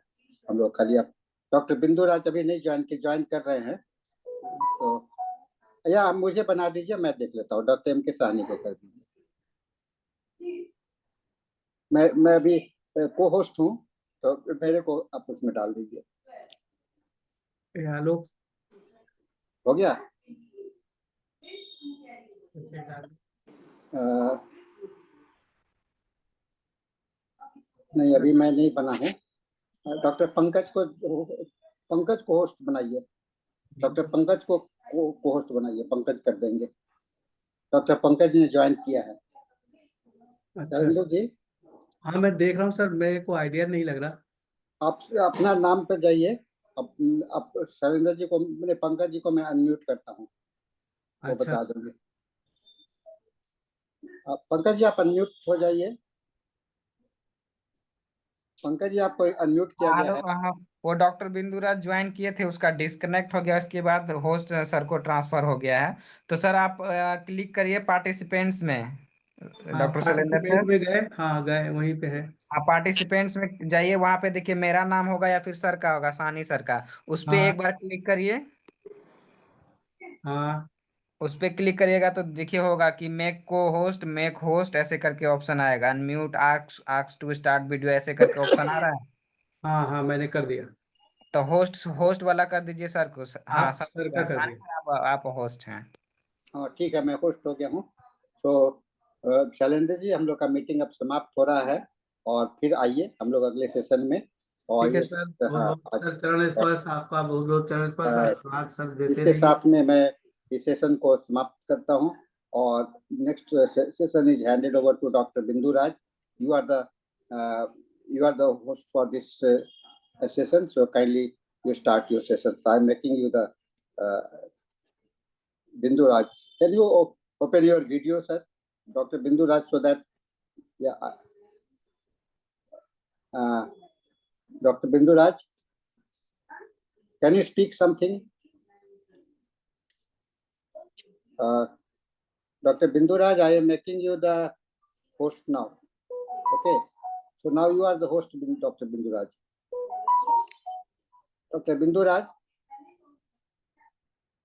हम लोग खाली अब डॉक्टर बिंदु राज अभी नहीं ज्वाइन कर रहे हैं, तो या आप मुझे बना दीजिए, मैं देख लेता हूँ। डॉक्टर एम के साहनी को कर दीजिए। मैं अभी को होस्ट हूँ, तो मेरे को आप उसमें डाल दीजिए। हेलो, हो गया? नहीं, अभी मैं नहीं बना हूँ। डॉक्टर पंकज को होस्ट बनाइए। डॉक्टर पंकज को होस्ट बनाइए, पंकज कर देंगे। डॉक्टर पंकज ने ज्वाइन किया है। अच्छा जी, हाँ, मैं देख रहा हूँ सर, मेरे को आइडिया नहीं लग रहा। आप अपना नाम पे जाइए। आप शैलेंद्र जी को, मैंने पंकज जी को मैं अनम्यूट करता हूँ, वो अच्छा, बता देंगे। पंकज जी आप अनम्यूट हो जाइए। पंकज जी आपको अनम्यूट किया गया हेलो, है। हाँ, वो डॉक्टर बिंदुराज ज्वाइन किए थे, उसका डिस्कनेक्ट हो गया, उसके बाद होस्ट सर को ट्रांसफर हो गया है। तो सर आप क्लिक करिए पार्टिसिपेंट्स में, हाँ डॉक्टर शैलेंद्र पार्टिसिपेंट सर। में गए, हाँ गए, वहीं पे है। आप पार्टिसिपेंट्स में जाइए, वहां पे देखिए मेरा नाम होगा या फिर सर का होगा, सानी सर का। उस पे हाँ एक बार क्लिक करिए। हाँ उस पे क्लिक करिएगा तो देखिए होगा कि मेक होस्ट ऐसे करके ऑप्शन आएगा, unmute ask to start video ऐसे करके ऑप्शन आ रहा है। हाँ हाँ, मैंने कर दिया। तो होस्ट होस्ट वाला कर दीजिए सर को। हाँ आप सर, सर का कर सानी दिया। सर आप होस्ट हैं। हाँ ठीक है, मैं होस्ट हो गया हूँ। तो शैलेंद्र जी, हम लोग का मीटिंग अब समाप्त हो रहा है, और फिर आइए हम लोग अगले सेशन में और ठीक है ये सर, बहुत हाँ, बहुत सर चरण स्पर्श आपका, बहुत बहुत चरण स्पर्श, आशीर्वाद सर देते इसके रहिए। साथ में मैं इस सेशन को समाप्त करता हूं और next session is handed over to doctor Bindu Raj. You are the host for this session, so kindly you start your session. I am making you the Bindu Raj. Can you open your video, sir, Dr. Bindu Raj, so that Dr. Bindu Raj, can you speak something? Dr. Bindu Raj, I am making you the host now. Okay, so now you are the host, Dr. Bindu Raj. Dr. Bindu Raj.